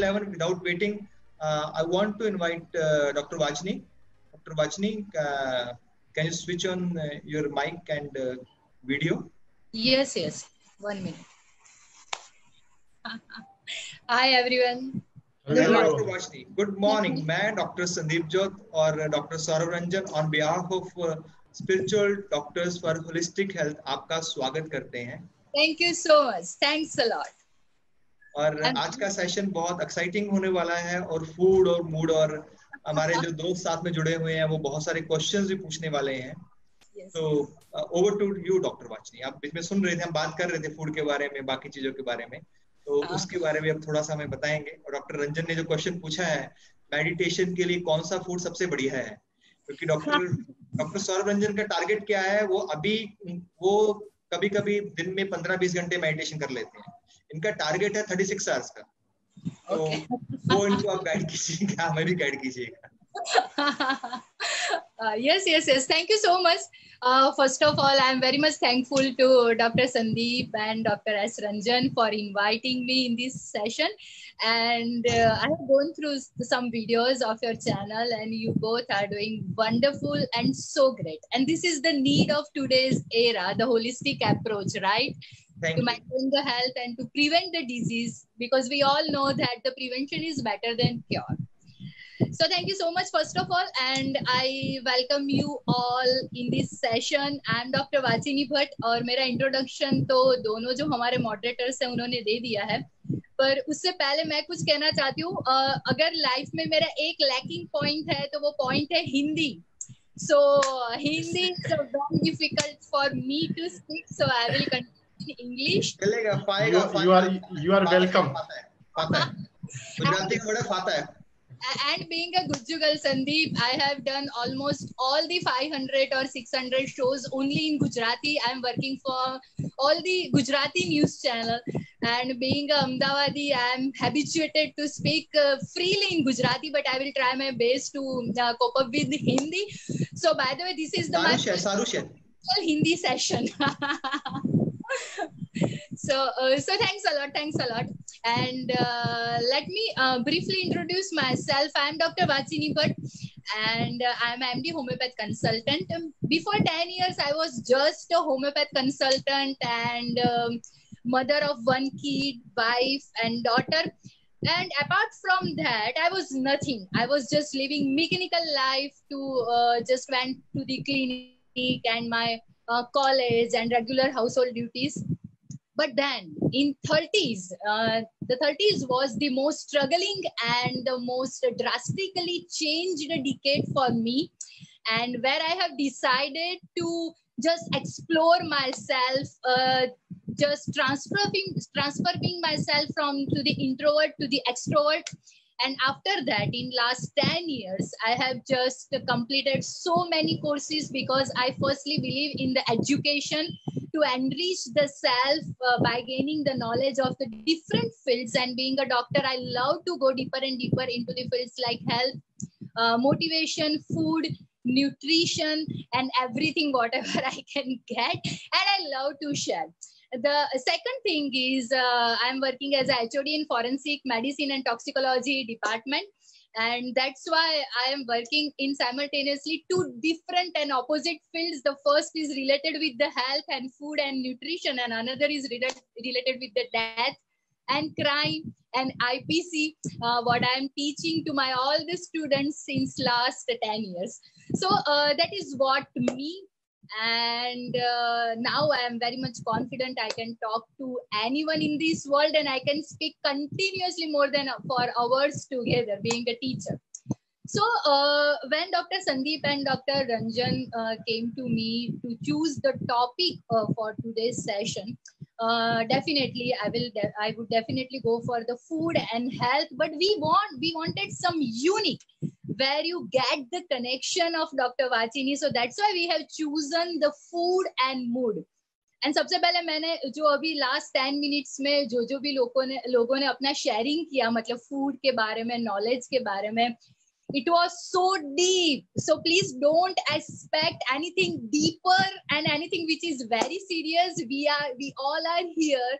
11. Without waiting, I want to invite Dr. Vachni. Dr. Vachni, can you switch on your mic and video? Yes. 1 minute. Hi everyone. Hello, Dr. Vachni. Good morning. मैं doctor Sandeep जोत और doctor Saurabh Ranjan on behalf of Spiritual Doctors for Holistic Health आपका स्वागत करते हैं. Thank you so much. Thanks a lot. और आज का सेशन बहुत एक्साइटिंग होने वाला है और फूड और मूड और हमारे जो दोस्त साथ में जुड़े हुए हैं वो बहुत सारे क्वेश्चंस भी पूछने वाले हैं. तो ओवर टू यू डॉक्टर वाचनी. आप बीच में सुन रहे थे, हम बात कर रहे थे फूड के बारे में, बाकी चीजों के बारे में, तो उसके बारे में अब थोड़ा सा हमें बताएंगे. और डॉक्टर रंजन ने जो क्वेश्चन पूछा है, मेडिटेशन के लिए कौन सा फूड सबसे बढ़िया है, क्योंकि डॉक्टर सौरभ रंजन का टारगेट क्या है, वो कभी कभी दिन में 15-20 घंटे मेडिटेशन कर लेते हैं. इनका टारगेट है 36 आवर्स का. तो वो इनको आप गाइड कीजिएगा, हमें भी गाइड कीजिएगा. Yes. Thank you so much. First of all, I am very much thankful to Dr. Sandeep and Dr. S. Ranjan for inviting me in this session. And I have gone through some videos of your channel, and you both are doing wonderful and so great. And this is the need of today's era, the holistic approach, right? To maintain the health and to prevent the disease, because we all know that the prevention is better than cure. So thank you so much first of all, and I welcome you all in this session. I am Dr. Vachini Bhatt और मेरा introduction तो दोनों जो हमारे moderators हैं उन्होंने दे दिया है, पर उससे पहले मैं कुछ कहना चाहती हूँ. अगर लाइफ में मेरा एक lacking point है तो वो point है Hindi. So Hindi is very difficult for me to speak, so I will continue in English. चलेगा, पाएगा. You are welcome. पाता है. गुजराती का बड़ा पाता है. And being a Gujugal Sandeep, I have done almost all the 500 or 600 shows only in Gujarati. I am working for all the Gujarati news channel. And being a Ahmedabadi, I am habituated to speak freely in Gujarati, but I will try my best to cope up with Hindi. So by the way, this is the my Hindi session. So thanks a lot. And let me briefly introduce myself. I am Dr. Vachini Bhatt, and I am MD homeopath consultant. Before 10 years, I was just a homeopath consultant and mother of one kid, wife and daughter. And apart from that, I was nothing. I was just living mechanical life to just went to the clinic and my college and regular household duties. But then in 30s, the 30s was the most struggling and the most drastically changed decade for me, and where I have decided to just explore myself, just transferring myself from to the introvert to the extrovert. And after that, in last 10 years, I have just completed so many courses, because I firstly believe in the education to enrich the self by gaining the knowledge of the different fields. And being a doctor, I love to go deeper and deeper into the fields like health, motivation, food, nutrition, and everything, whatever I can get. And I love to share. The second thing is I'm working as a HOD in forensic medicine and toxicology department. And that's why I am working in simultaneously two different and opposite fields. The first is related with the health and food and nutrition, and another is related with the death and crime and IPC, what I am teaching to my all the students since last 10 years. So that is what me. And now I am very much confident I can talk to anyone in this world, and I can speak continuously more than for hours together, being a teacher. So when Dr. Sandeep and Dr. Ranjan came to me to choose the topic for today's session, definitely I would definitely go for the food and health, but we wanted some unique where you get the connection of Dr. Vachini. So that's why we have chosen the food and mood. And सबसे पहले मैंने जो अभी last 10 minutes में जो भी लोगों ने अपना शेयरिंग किया, मतलब फूड के बारे में, नॉलेज के बारे में, it was so deep. So please don't expect anything deeper and anything which is very serious. We all are here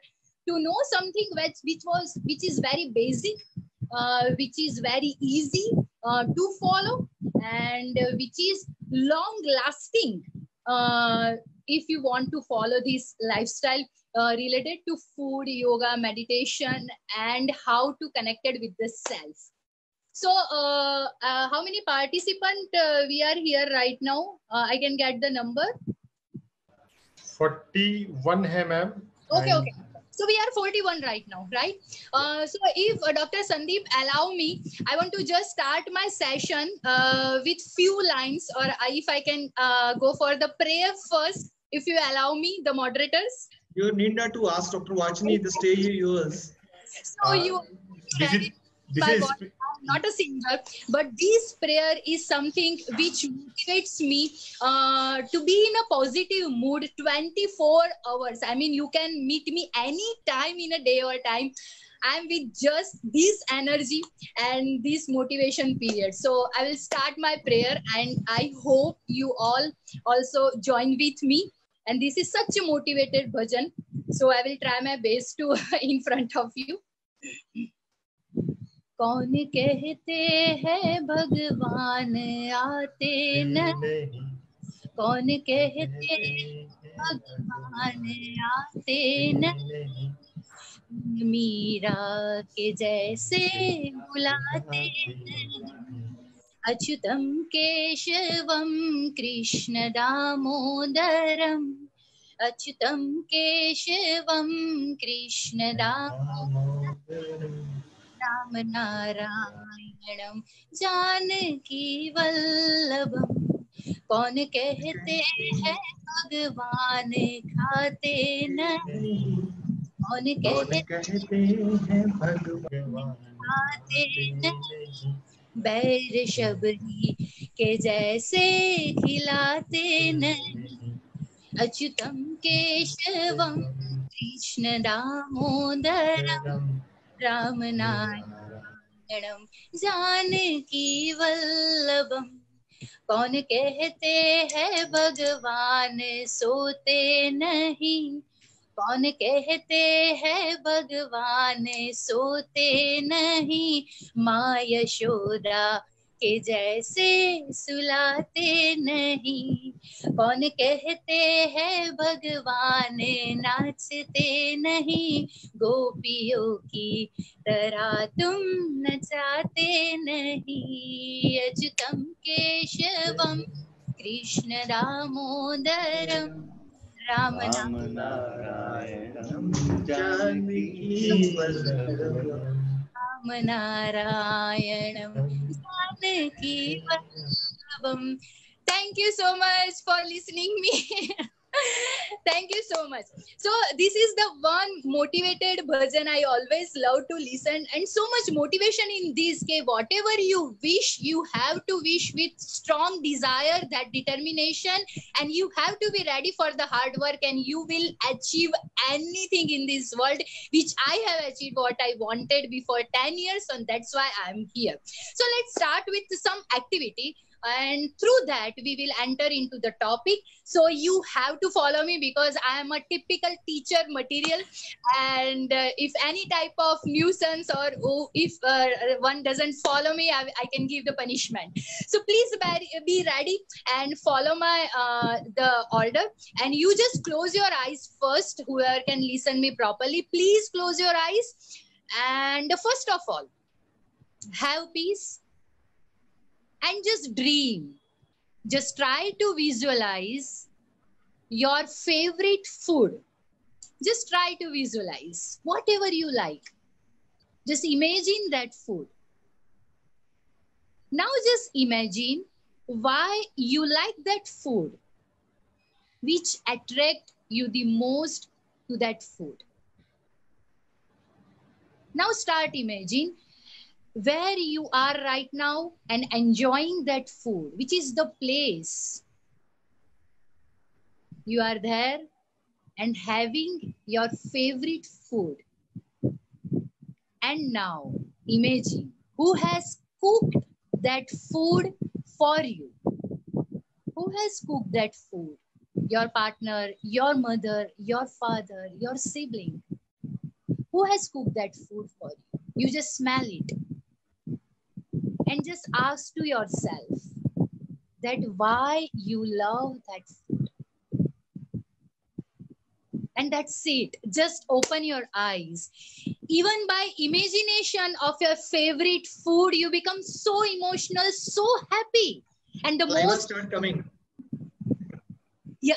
to know something which is very basic, which is very easy to follow, and which is long lasting if you want to follow this lifestyle related to food, yoga, meditation, and how to connect it with the self. So how many participants we are here right now? I can get the number. 41 hai, ma'am. Okay, okay. So we are 41 right now, right? So if Dr. Sandeep allow me, I want to just start my session with few lines, or if I can go for the prayer first, if you allow me, the moderators. You need not to ask Dr. Vachini, the stage is yours. So you by God, I'm not a singer, but this prayer is something which motivates me to be in a positive mood 24 hours. I mean, you can meet me any time in a day or time. I'm with just this energy and this motivation period. So I will start my prayer, and I hope you all also join with me. And this is such a motivated bhajan. So I will try my best to in front of you. कौन कहते हैं भगवान आते नहीं, कौन कहते भगवान आते नहीं, मीरा के जैसे बुलाते नहीं, अच्युतम केशवम कृष्ण दामोदरम, अच्युतम केशवम कृष्ण दामोदरम, राम नारायणम जानकी वल्लभम, कौन कहते हैं भगवान खाते नहीं, कौन कहते हैं भगवान खाते नहीं, बैर शबरी के जैसे खिलाते नहीं, अच्युतम केशवम कृष्ण दामोदरम, राम नारायणम जानकी वल्लभम, कौन कहते हैं भगवान सोते नहीं, कौन कहते हैं भगवान सोते नहीं, माँ यशोदा के जैसे सुलाते नहीं, कौन कहते हैं भगवान नाचते नहीं, गोपियों की तरह तुम नचाते नहीं, Achyutam Keshavam Krishna Damodaram, Ram नारायणम Janaki Vallabham, Ram नारायणम Janaki Vallabham. Thank you so much for listening me. Thank you so much. So this is the one motivated bhajan I always love to listen, and so much motivation in this. Ke whatever you wish, you have to wish with strong desire, that determination, and you have to be ready for the hard work, and you will achieve anything in this world, which I have achieved what I wanted before 10 years, and that's why I'm here. So let's start with some activity, and through that we will enter into the topic. So you have to follow me because I am a typical teacher material, and if any type of nuisance, or if one doesn't follow me, I can give the punishment. So please be ready and follow my the order, and you just close your eyes first. Whoever can listen me properly, please close your eyes, and first of all, have peace and just dream. Just try to visualize your favorite food. Just try to visualize whatever you like. Just imagine that food. Now just imagine why you like that food, which attract you the most to that food. Now start imagine where you are right now and enjoying that food, which is the place. You are there and having your favorite food. And now imagine who has cooked that food for you. Who has cooked that food? Your partner, your mother, your father, your sibling. Who has cooked that food for you? You just smell it. and just ask to yourself that why you love that food. And that's it. Just open your eyes. Even by imagination of your favorite food, you become so emotional, so happy. And the most start coming. Yeah.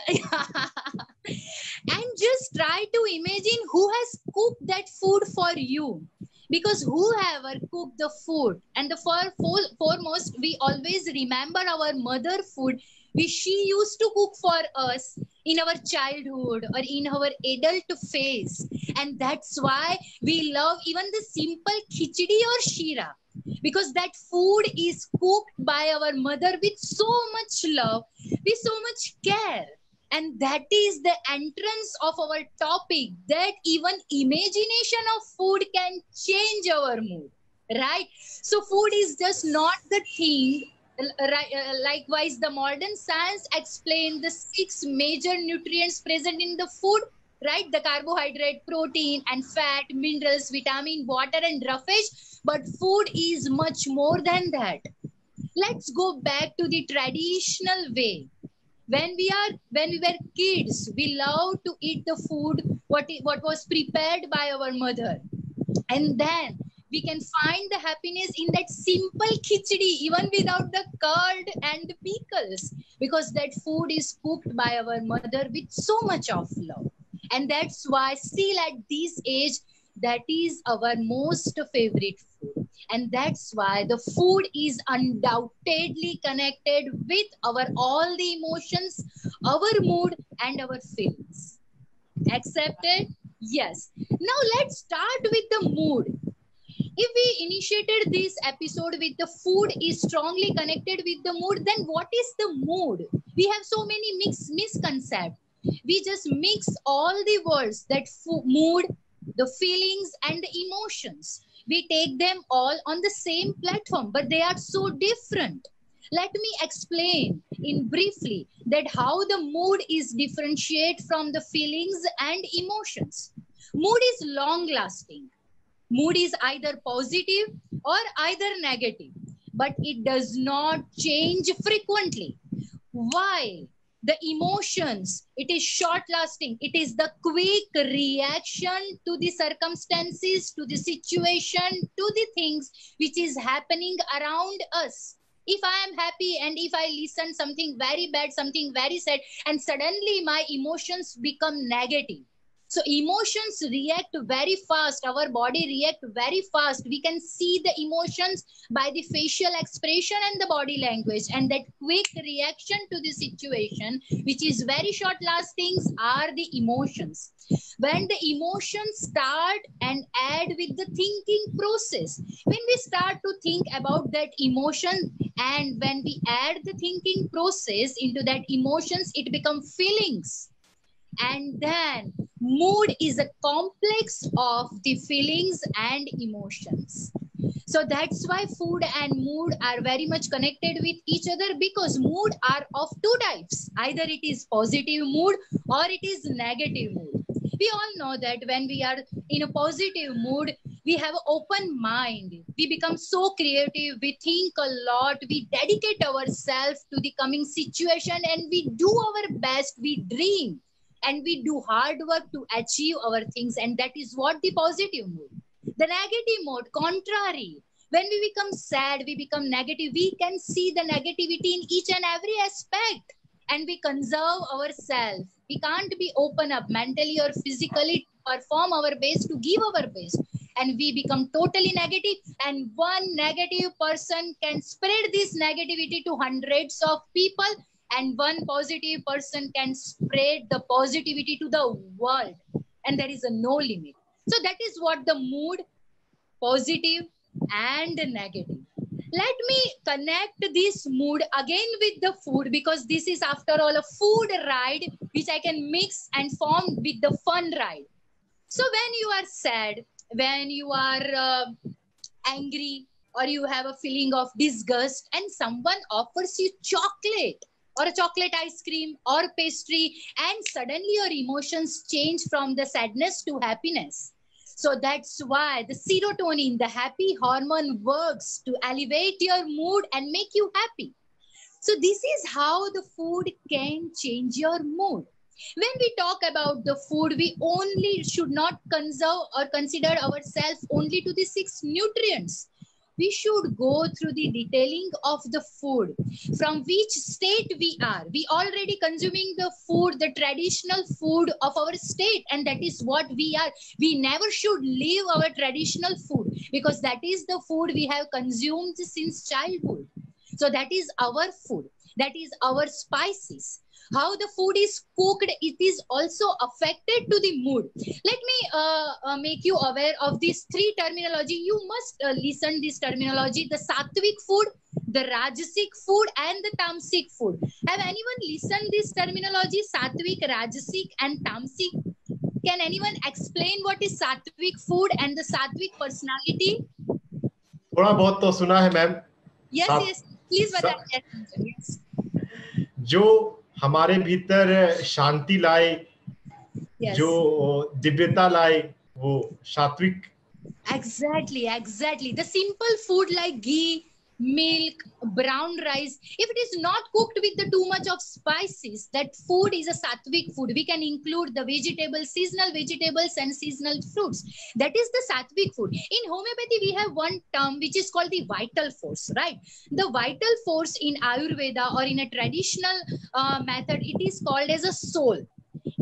And just try to imagine who has cooked that food for you. Because whoever cooked the food, and the foremost, we always remember our mother food, which she used to cook for us in our childhood or in our adult phase. And that's why we love even the simple khichdi or shira, because that food is cooked by our mother with so much love, with so much care. And that is the entrance of our topic, that even imagination of food can change our mood, right? So food is just not the thing. Likewise, the modern science explained the 6 major nutrients present in the food, right? The carbohydrate, protein and fat, minerals, vitamin, water and roughage. But food is much more than that. Let's go back to the traditional way. When we were kids, we loved to eat the food what was prepared by our mother. And then we can find the happiness in that simple khichdi, even without the curd and pickles, because that food is cooked by our mother with so much of love. And that's why still at this age, that is our most favorite food. And that's why the food is undoubtedly connected with our all the emotions, our mood and our feelings. Accepted? Yes. Now let's start with the mood. If we initiated this episode with the food is strongly connected with the mood, then what is the mood? We have so many misconceptions. We just mix all the words, that mood, the feelings and the emotions. We take them all on the same platform, but they are so different. Let me explain in briefly that how the mood is differentiate from the feelings and emotions. Mood is long lasting. Mood is either positive or either negative, but it does not change frequently. While the emotions, it is short lasting. It is the quick reaction to the circumstances, to the situation, to the things which is happening around us. If I am happy and if I listen something very bad, something very sad, and suddenly my emotions become negative. So emotions react very fast. Our body react very fast. We can see the emotions by the facial expression and the body language. And that quick reaction to the situation, which is very short lasting, are the emotions. When the emotions start and add with the thinking process, when we start to think about that emotion and when we add the thinking process into that emotions, it becomes feelings. And then mood is a complex of the feelings and emotions. So that's why food and mood are very much connected with each other, because mood are of two types. Either it is positive mood or it is negative mood. We all know that when we are in a positive mood, we have an open mind. We become so creative. We think a lot. We dedicate ourselves to the coming situation and we do our best. We dream. And we do hard work to achieve our things. And that is what the positive mood. The negative mode, contrary. When we become sad, we become negative. We can see the negativity in each and every aspect. And we conserve ourselves. We can't be open up mentally or physically to perform our best, to give our best. And we become totally negative. And one negative person can spread this negativity to hundreds of people. And one positive person can spread the positivity to the world. And there is a no limit. So that is what the mood, positive and negative. Let me connect this mood again with the food, because this is after all a food ride which I can mix and form with the fun ride. So when you are sad, when you are angry, or you have a feeling of disgust and someone offers you chocolate, or a chocolate ice cream or pastry, and suddenly your emotions change from the sadness to happiness. So that's why the serotonin, the happy hormone, works to elevate your mood and make you happy. So this is how the food can change your mood. When we talk about the food, we only should not conserve or consider ourselves only to the 6 nutrients. We should go through the detailing of the food, from which state we are. We already consuming the food, the traditional food of our state, and that is what we are. We never should leave our traditional food, because that is the food we have consumed since childhood. So that is our food. That is our spices. How the food is cooked, it is also affected to the mood. Let me make you aware of these 3 terminology. You must listen this terminology: the sattvic food, the rajasic food, and the tamasic food. Have anyone listened this terminology, sattvic, rajasic, and tamasic? Can anyone explain what is sattvic food and the sattvic personality? थोड़ा बहुत तो सुना है ma'am. Yes, please बताइए. जो हमारे भीतर शांति लाए, जो दिव्यता लाए, वो सात्विक. Exactly. The simple food like ghee, milk, brown rice, if it is not cooked with the too much of spices, that food is a sattvic food. We can include the vegetables, seasonal vegetables and seasonal fruits. That is the sattvic food. In homeopathy, we have one term which is called the vital force, right? The vital force in Ayurveda or in a traditional method, it is called as a soul.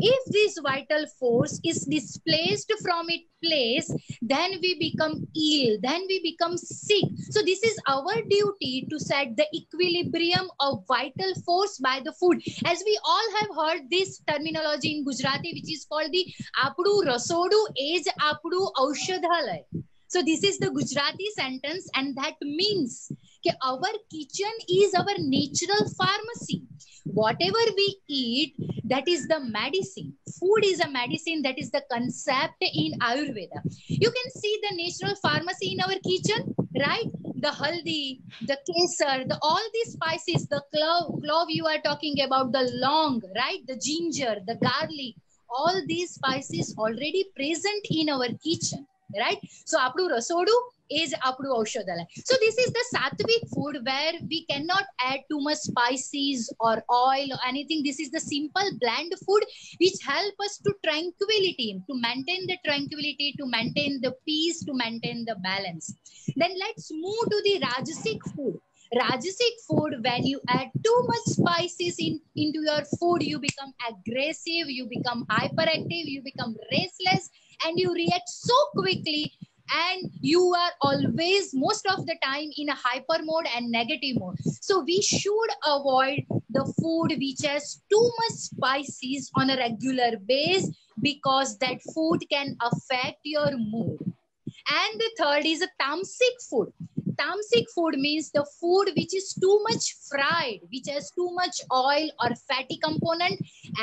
If this vital force is displaced from its place, then we become ill, then we become sick. So this is our duty to set the equilibrium of vital force by the food. As we all have heard this terminology in Gujarati, which is called the Apdu Rasodu is Apdu Aushadhalay. So this is the Gujarati sentence, and that means that our kitchen is our natural pharmacy. Whatever we eat, that is the medicine. Food is a medicine. That is the concept in Ayurveda. You can see the natural pharmacy in our kitchen, right? The haldi, the kesar, all these spices, the clove you are talking about, the long, right? The ginger, the garlic, all these spices already present in our kitchen, right? So apdu rasodu is apdu aushadhalay. So this is the sattvic food where we cannot add too much spices or oil or anything. This is the simple bland food which help us to tranquility, to maintain the tranquility, to maintain the peace, to maintain the balance. Then let's move to the rajasic food. Rajasic food, when you add too much spices into your food, you become aggressive, you become hyperactive, you become restless, and you react so quickly, and you are always most of the time in a hyper mode and negative mode. So we should avoid the food which has too much spices on a regular basis, because that food can affect your mood. And the third is a tamasic food. Tamasic food means the food which is too much fried, which has too much oil or fatty component,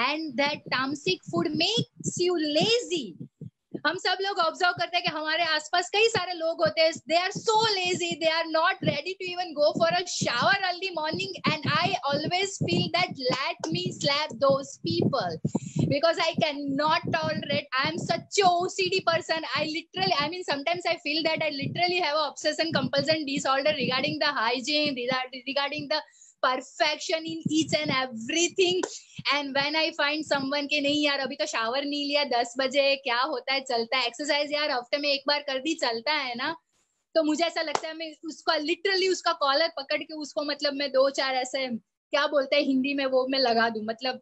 and that tamasic food makes you lazy. हम सब लोग observe करते हैं कि हमारे आसपास कई सारे लोग होते हैं, they are so lazy, they are not ready to even go for a shower early morning, and I always feel that let me slap those people, because I cannot tolerate. I am such a OCD person. Sometimes I feel that I literally have an obsession compulsion disorder regarding the hygiene, regarding the perfection in each and everything. And when I find someone के नहीं यार अभी तो shower नहीं लिया 10 बजे, क्या होता है, चलता है, एक्सरसाइज यार हफ्ते में एक बार कर दी, चलता है ना, तो मुझे ऐसा लगता है मैं उसका लिटरली उसका कॉलर पकड़ के उसको मतलब मैं 2-4 ऐसे क्या बोलते हैं हिंदी में वो मैं लगा दूं. मतलब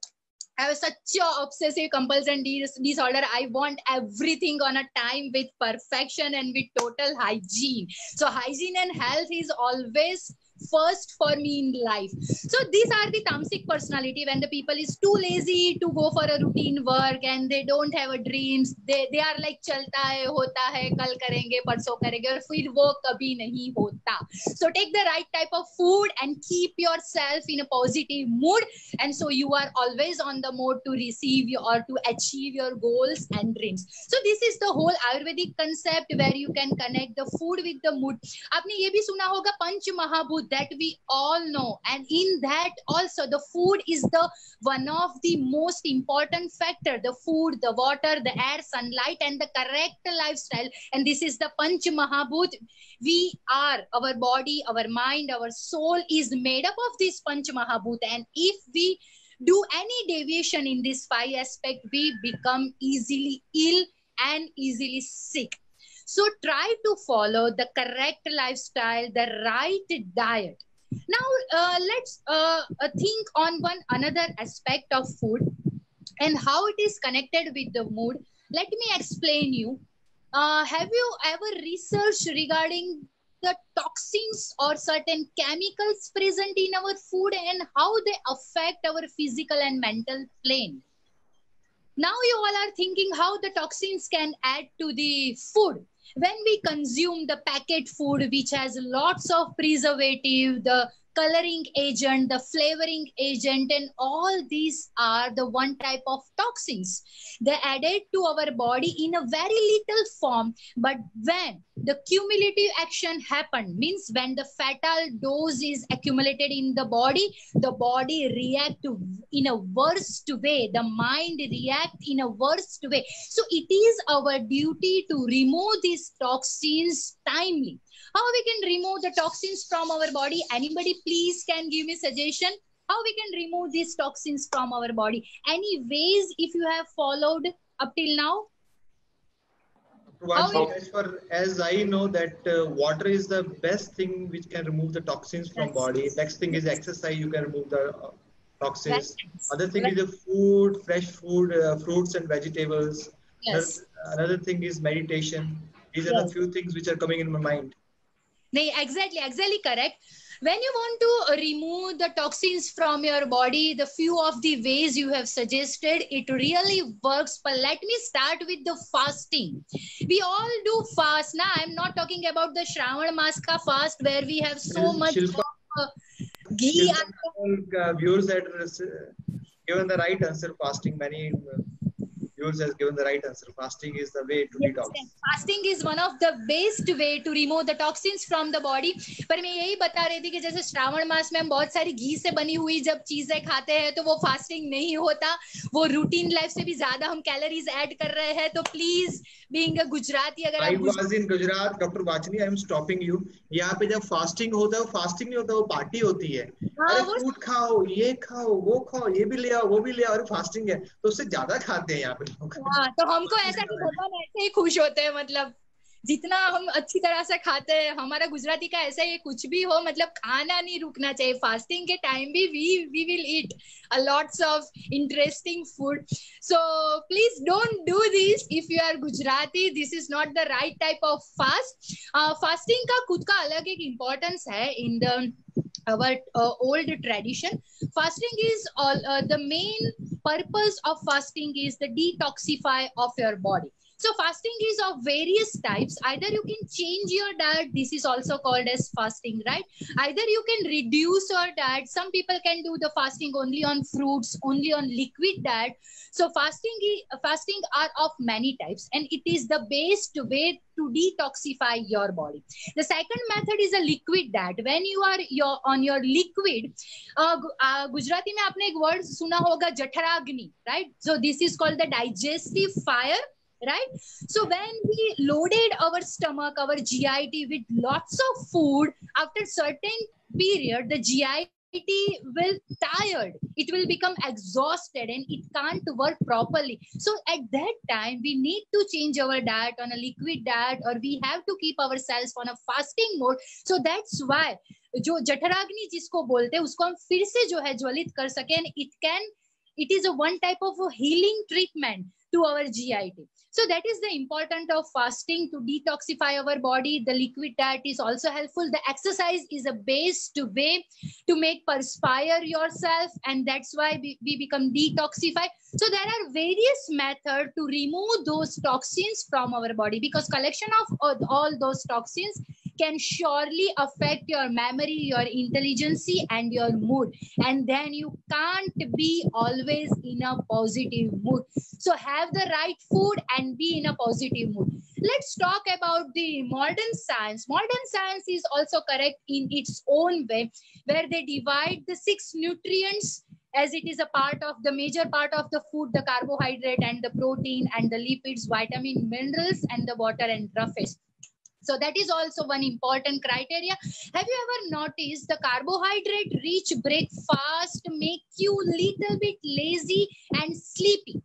I have such a obsessive compulsion disorder. I want everything on a time with perfection and with total hygiene. So hygiene and health is always first for me in life. So these are the tamasic personality, when the people is too lazy to go for a routine work and they don't have a dreams. They are like चलता है, होता है, कल करेंगे, परसों करेंगे, और फिर वो कभी नहीं होता. So take the right type of food and keep yourself in a positive mood, and so you are always on the mode to receive or to achieve your goals and dreams. So this is the whole Ayurvedic concept where you can connect the food with the mood. आपने ये भी सुना होगा पंच महाभूत, that we all know, and in that also the food is the one of the most important factor. The food, the water, the air, sunlight, and the correct lifestyle, and this is the Panch Mahabhut. We are, our body, our mind, our soul is made up of this Panch Mahabhut, and if we do any deviation in this 5 aspect, we become easily ill and easily sick. So try to follow the correct lifestyle, the right diet. Now let's think on another aspect of food and how it is connected with the mood. Let me explain you. Have you ever researched regarding the toxins or certain chemicals present in our food and how they affect our physical and mental plane? Now you all are thinking how the toxins can add to the food. When we consume the packet food, which has lots of preservative, the coloring agent, the flavoring agent, and all these are the one type of toxins. They added to our body in a very little form, but when the cumulative action happened, means when the fatal dose is accumulated in the body react in a worst way, the mind react in a worst way. So it is our duty to remove these toxins timely. How we can remove the toxins from our body? Anybody please can give me suggestion how we can remove these toxins from our body? Any ways if you have followed up till now? As I know that water is the best thing which can remove the toxins from body. Next thing is exercise, you can remove the toxins. Other thing is the food, fresh food, fruits and vegetables. Another thing is meditation. These are the few things which are coming in my mind. Exactly correct. When you want to remove the toxins from your body, the few of the ways you have suggested, it really works. But let me start with the fasting. We all do fast. Now, I'm not talking about the Shravan Maska fast where we have so much ghee. Viewers that given the right answer, fasting. Many viewers has given the right answer. Fasting is the way to detox. Fasting is one of the best way to remove the toxins from the body. पर मैं यही बता रही थी कि जैसे श्रावण मास में हम बहुत सारी घी से बनी हुई जब चीजें खाते हैं तो वो फास्टिंग नहीं होता, वो रूटीन लाइफ से भी ज्यादा हम कैलोरीज ऐड कर रहे हैं. तो प्लीज बीइंग अ गुजराती, अगर I was in Gujarat, Dr. Vachini, I am stopping you. यहाँ पे जब फास्टिंग होता है वो फास्टिंग नहीं होता, वो पार्टी होती है. अरे फूड खाओ, ये खाओ, वो खाओ, ये भी ले आओ, वो भी ले आओ, और फास्टिंग है तो उससे ज्यादा खाते हैं यहाँ पे लोग. हाँ, तो हमको ऐसा नहीं, भगवान ऐसे ही खुश होते हैं. मतलब जितना हम अच्छी तरह से खाते हैं, हमारा गुजराती का ऐसा ही, कुछ भी हो मतलब खाना नहीं रुकना चाहिए. फास्टिंग के टाइम भी we will eat a lots of interesting food. So please don't do this if you are Gujarati. This is not the right type of fast. Fasting का खुद का अलग एक importance है in the our old tradition. Fasting is the main purpose of fasting is the detoxify of your body. So fasting is of various types. Either you can change your diet. This is also called as fasting, right? Either you can reduce your diet. Some people can do the fasting only on fruits, only on liquid diet. So fasting are of many types, and it is the best way to detoxify your body. The second method is a liquid diet. When you are on your liquid, Gujarati में आपने एक word सुना होगा जठराग्नि, right? So this is called the digestive fire. Right? So when we loaded our stomach, our GIT with lots of food, after certain period, the GIT will tired. It will become exhausted and it can't work properly. So at that time, we need to change our diet on a liquid diet, or we have to keep ourselves on a fasting mode. So that's why जो जठराग्नि जिसको बोलते हैं उसको हम फिर से जो है ज्वलित कर सकें. It is a one type of a healing treatment to our GIT. So that is the importance of fasting to detoxify our body. The liquid diet is also helpful. The exercise is a best way to make perspire yourself, and that's why we become detoxified. So there are various methods to remove those toxins from our body, because collection of all those toxins can surely affect your memory, your intelligence, and your mood. And then you can't be always in a positive mood. So have the right food and be in a positive mood. Let's talk about the modern science. Modern science is also correct in its own way, where they divide the 6 nutrients as it is a part of the major part of the food, the carbohydrate and the protein and the lipids, vitamin, minerals, and the water and roughage. So that is also one important criteria. Have you ever noticed the carbohydrate rich breakfast make you little bit lazy and sleepy?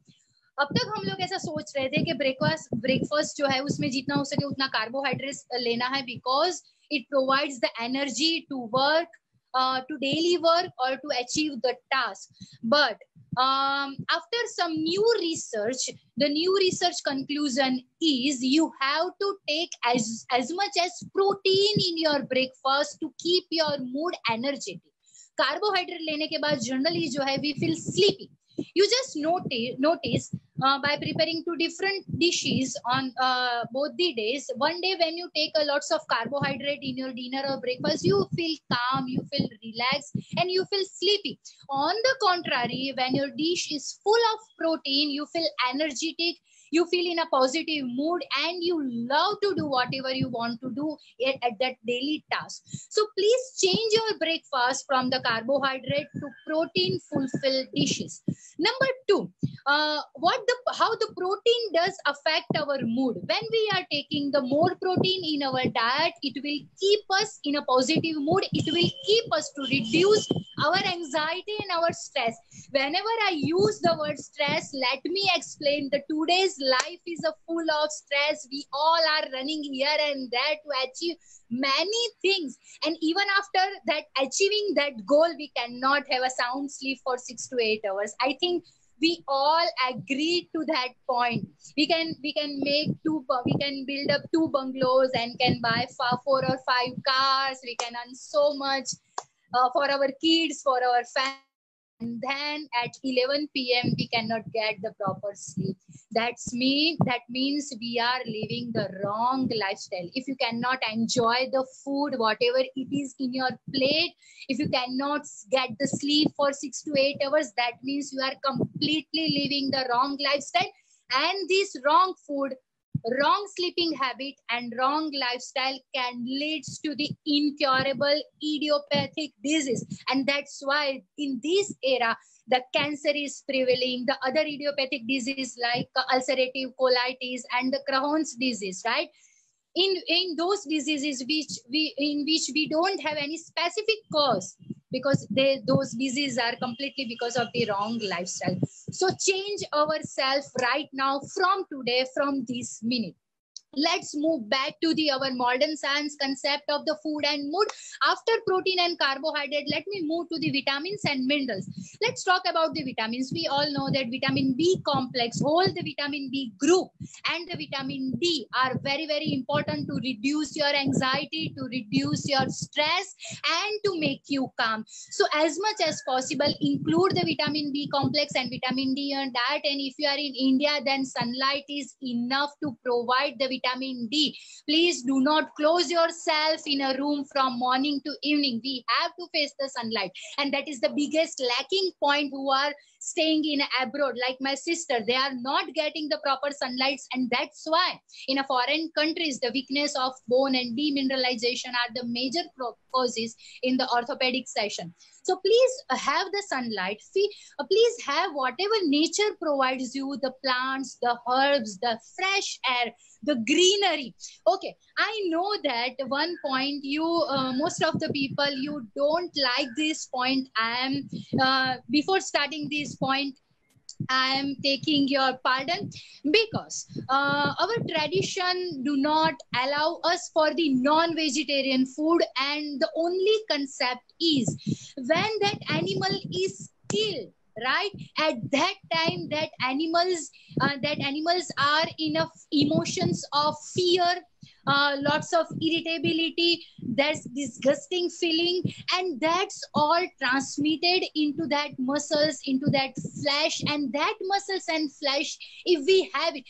अब तक हम लोग ऐसा सोच रहे थे कि breakfast जो है उसमें जितना हो सके उतना कार्बोहाइड्रेट्स लेना है, because it provides the energy to work, to daily work or to achieve the task. But after some new research, the new research conclusion is you have to take as much as protein in your breakfast to keep your mood energetic. Carbohydrate लेने के बाद generally जो है we feel sleepy. You just notice by preparing 2 different dishes on both the days. One day when you take a lots of carbohydrate in your dinner or breakfast, you feel calm, you feel relaxed, and you feel sleepy. On the contrary, when your dish is full of protein, you feel energetic, you feel in a positive mood, and you love to do whatever you want to do at that daily task. So please change your breakfast from the carbohydrate to protein fulfilled dishes. Number 2, how the protein does affect our mood. When we are taking the more protein in our diet, it will keep us in a positive mood. It will keep us to reduce our anxiety and our stress. Whenever I use the word stress, let me explain that today's life is full of stress. We all are running here and there to achieve many things, and even after that achieving that goal, we cannot have a sound sleep for 6 to 8 hours. I think we all agree to that point. We can build up 2 bungalows and can buy 4 or 5 cars. We can earn so much for our kids, for our family. And then at 11 p.m. we cannot get the proper sleep. That means we are living the wrong lifestyle. If you cannot enjoy the food, whatever it is in your plate, if you cannot get the sleep for 6 to 8 hours, that means you are completely living the wrong lifestyle. And this wrong food, wrong sleeping habit and wrong lifestyle can lead to the incurable idiopathic disease. And that's why in this era, the cancer is prevailing, the other idiopathic disease like ulcerative colitis and the Crohn's disease, right? In those diseases in which we don't have any specific cause, because those diseases are completely because of the wrong lifestyle. So change ourselves right now, from today, from this minute. Let's move back to our modern science concept of the food and mood. After protein and carbohydrate, let me move to the vitamins and minerals. Let's talk about the vitamins. We all know that vitamin B complex, whole the vitamin B group, and the vitamin D are very, very important to reduce your anxiety, to reduce your stress, and to make you calm. So as much as possible, include the vitamin B complex and vitamin D in diet. And if you are in India, then sunlight is enough to provide the vitamin D. Please do not close yourself in a room from morning to evening. We have to face the sunlight, and that is the biggest lacking point who are staying in abroad, like my sister. They are not getting the proper sunlight, and that's why in a foreign countries the weakness of bone and demineralization are the major causes in the orthopedic session. So please have the sunlight. Please have whatever nature provides you, the plants, the herbs, the fresh air, the greenery. Okay, I know that one point most of the people, you don't like this point. Before starting this point, I am taking your pardon, because our tradition do not allow us for the non-vegetarian food, and the only concept is when that animal is killed, right? At that time, that animals are enough emotions of fear, lots of irritability, that's disgusting feeling, and that's all transmitted into that muscles, into that flesh, and that muscles and flesh, if we have it.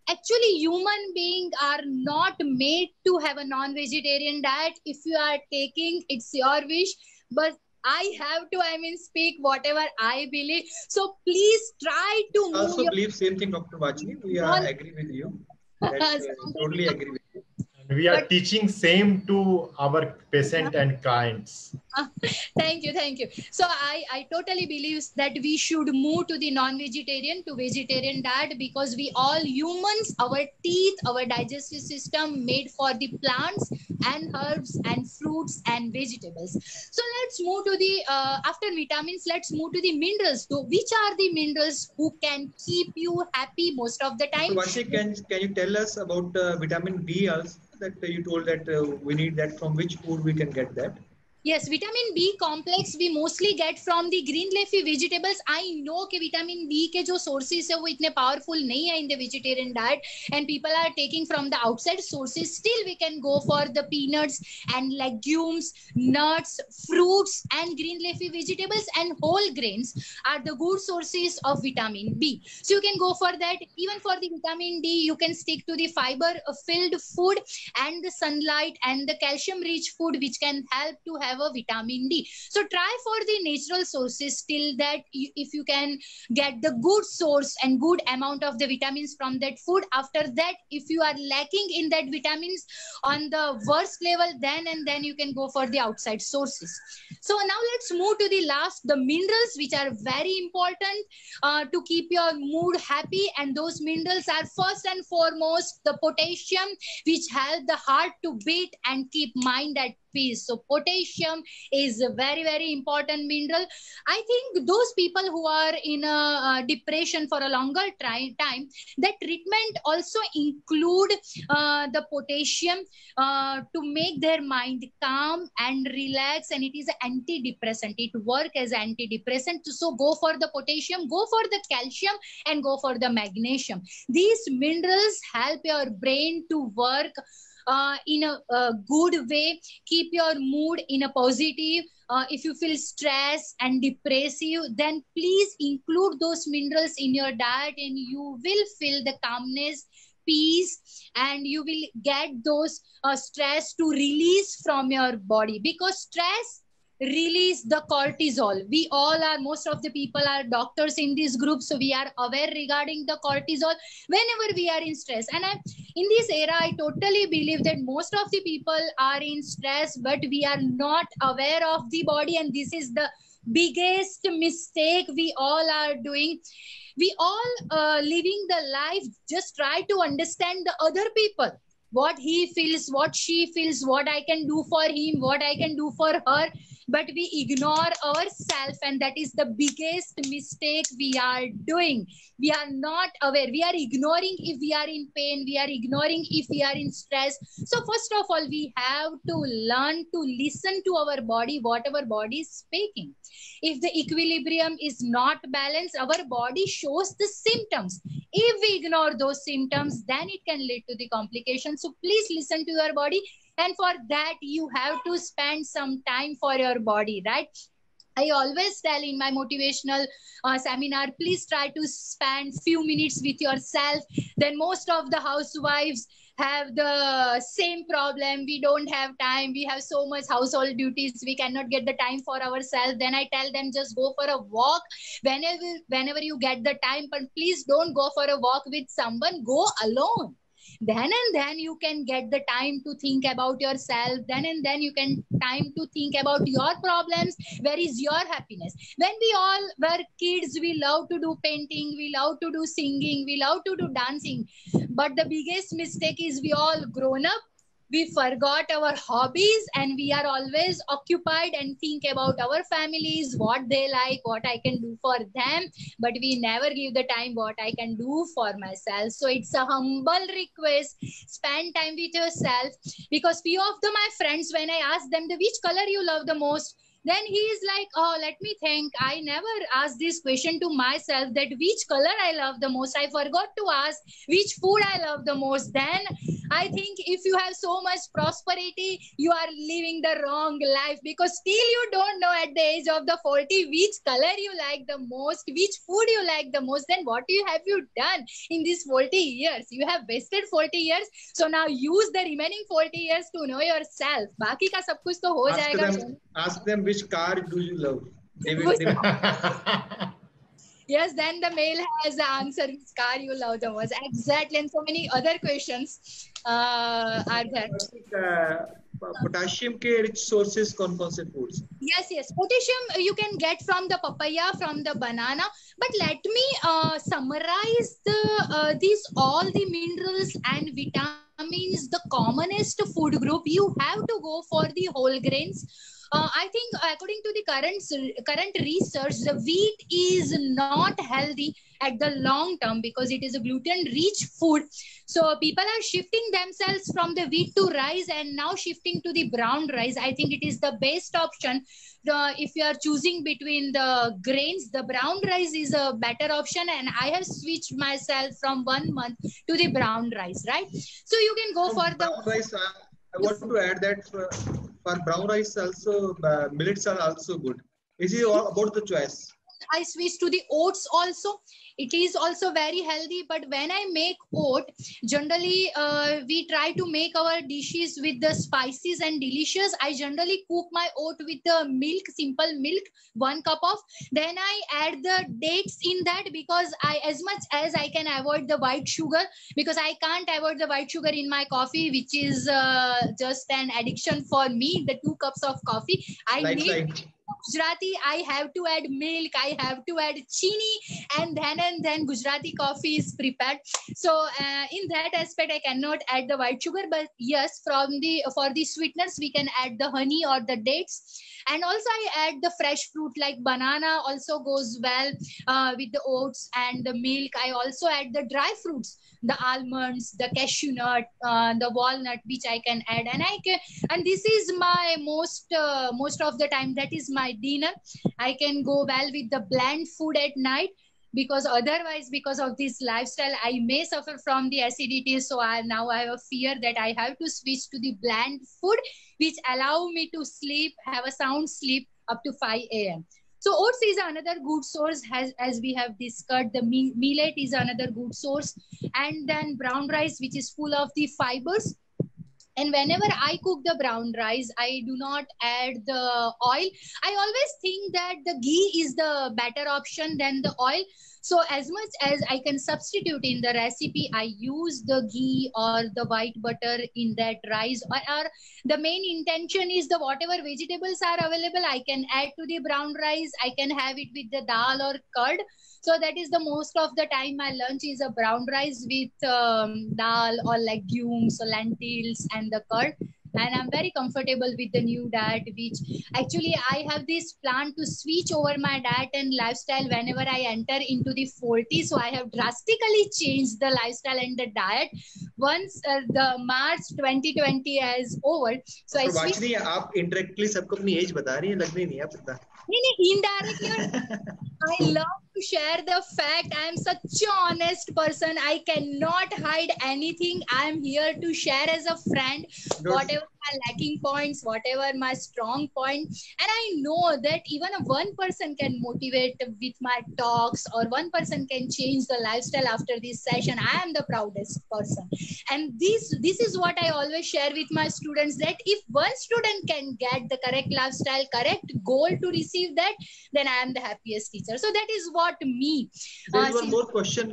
Actually, human beings are not made to have a non-vegetarian diet. If you are taking, it's your wish, but I have to, speak whatever I believe. So please try to also believe same thing, Dr. Vachini. We agree with you. Totally agree with you. We are teaching same to our patient and clients. Thank you. So I totally believe that we should move to the non-vegetarian to vegetarian diet, because we all humans, our teeth, our digestive system made for the plants and herbs and fruits and vegetables. So let's move to the after vitamins, let's move to the minerals. So which are the minerals who can keep you happy most of the time? So Vashi, can you tell us about vitamin B also, that you told that we need that, from which food we can get that? Yes, vitamin B complex we mostly get from the green leafy vegetables. I know कि vitamin B के जो sources है वो इतने powerful नहीं है in the vegetarian diet, and people are taking from the outside sources. Still we can go for the peanuts and legumes, nuts, fruits and green leafy vegetables, and whole grains are the good sources of vitamin B. So you can go for that. Even for the vitamin D, you can stick to the fiber filled food and the sunlight and the calcium rich food, which can help to have a vitamin D. So try for the natural sources till that if you can get the good source and good amount of the vitamins from that food. After that, if you are lacking in that vitamins on the worst level, then you can go for the outside sources. So now let's move to the last, the minerals, which are very important to keep your mood happy. And those minerals are first and foremost the potassium, which help the heart to beat and keep mind at peace. So potassium is a very, very important mineral. I think those people who are in a depression for a longer time, that treatment also include the potassium to make their mind calm and relax, and it is an antidepressant. It works as antidepressant. So go for the potassium, go for the calcium, and go for the magnesium. These minerals help your brain to work in a good way, keep your mood in a positive. If you feel stressed and depressive, then please include those minerals in your diet, and you will feel the calmness, peace, and you will get those stress to release from your body, because stress release the cortisol. We all are, most of the people are doctors in this group, so we are aware regarding the cortisol whenever we are in stress. And in this era, I totally believe that most of the people are in stress, but we are not aware of the body, and this is the biggest mistake we all are doing. We all living the life, just try to understand the other people, what he feels, what she feels, what I can do for him, what I can do for her, but we ignore ourselves, and that is the biggest mistake we are doing. We are not aware. We are ignoring if we are in pain. We are ignoring if we are in stress. So first of all, we have to learn to listen to our body, what our body is speaking. If the equilibrium is not balanced, our body shows the symptoms. If we ignore those symptoms, then it can lead to the complications. So please listen to your body. And for that, you have to spend some time for your body, right? I always tell in my motivational seminar, please try to spend few minutes with yourself. Then most of the housewives have the same problem. We don't have time. We have so much household duties. We cannot get the time for ourselves. Then I tell them, just go for a walk whenever you get the time. But please don't go for a walk with someone. Go alone. Then you can get the time to think about yourself. Then you can time to think about your problems. Where is your happiness? When we all were kids, we love to do painting, we love to do singing, we love to do dancing. But the biggest mistake is we all grown up, we forgot our hobbies, and we are always occupied and think about our families, what they like, what I can do for them, but we never give the time what I can do for myself. So it's a humble request, spend time with yourself, because few of my friends, when I ask them which color you love the most, then he is like, oh, let me think. I never asked this question to myself, that which color I love the most. I forgot to ask which food I love the most. Then I think if you have so much prosperity, you are living the wrong life, because still you don't know at the age of the 40 which color you like the most, which food you like the most. Then what have you done in these 40 years? You have wasted 40 years. So now use the remaining 40 years to know yourself. Baki ka sab kuch to ho jayega. Ask them which car do you love. Yes, then the male has the answer which car you love the most. Exactly, and so many other questions are there. Potassium के rich sources कौन कौन से foods? Yes, yes. Potassium you can get from the papaya, from the banana. But let me summarize these all the minerals and vitamins. The commonest food group you have to go for the whole grains. I think according to the current research, the wheat is not healthy at the long term because it is a gluten-rich food. So people are shifting themselves from the wheat to rice and now shifting to the brown rice. I think it is the best option. If you are choosing between the grains, the brown rice is a better option, and I have switched myself from 1 month to the brown rice, right? So you can go for brown the rice. I want to add that for brown rice also, millets are also good. Is it all about the choice? I switch to the oats also. It is also very healthy, but when I make oat, generally we try to make our dishes with the spices and delicious. I generally cook my oat with the milk, simple milk, 1 cup of. Then I add the dates in that because as much as I can avoid the white sugar, because I can't avoid the white sugar in my coffee, which is just an addiction for me. The 2 cups of coffee, I need. Gujarati, I have to add milk, I have to add chini, and then Gujarati coffee is prepared. So in that aspect, I cannot add the white sugar. But yes, for the sweeteners, we can add the honey or the dates. And also I add the fresh fruit like banana also goes well with the oats and the milk. I also add the dry fruits, the almonds, the cashew nut, the walnut, which I can add. And this is my most of the time, that is my dinner. I can go well with the bland food at night, because otherwise, because of this lifestyle, I may suffer from the acidity. So now I have a fear that I have to switch to the bland food, which allow me to sleep, have a sound sleep up to 5 a.m. So oats is another good source, as we have discussed. The millet is another good source. And then brown rice, which is full of the fibers. And whenever I cook the brown rice, I do not add the oil. I always think that the ghee is the better option than the oil. So as much as I can substitute in the recipe, I use the ghee or the white butter in that rice. Or the main intention is the whatever vegetables are available, I can add to the brown rice. I can have it with the dal or curd. So that is the most of the time my lunch is a brown rice with dal or legumes or lentils and the curd. And I'm very comfortable with the new diet, which actually I have this plan to switch over my diet and lifestyle whenever I enter into the 40s. So I have drastically changed the lifestyle and the diet once the March 2020 is over. So I switch. आप indirectly सबको अपनी age बता रही हैं, लगनी नहीं है पता. नहीं, indirectly. I love to share the fact. I am such an honest person. I cannot hide anything. I am here to share as a friend whatever my lacking points, whatever my strong point. And I know that even one person can motivate with my talks, or one person can change the lifestyle after this session. I am the proudest person. And this is what I always share with my students, that if one student can get the correct lifestyle, correct goal to receive that, then I am the happiest teacher. So that is what me. There's one more question.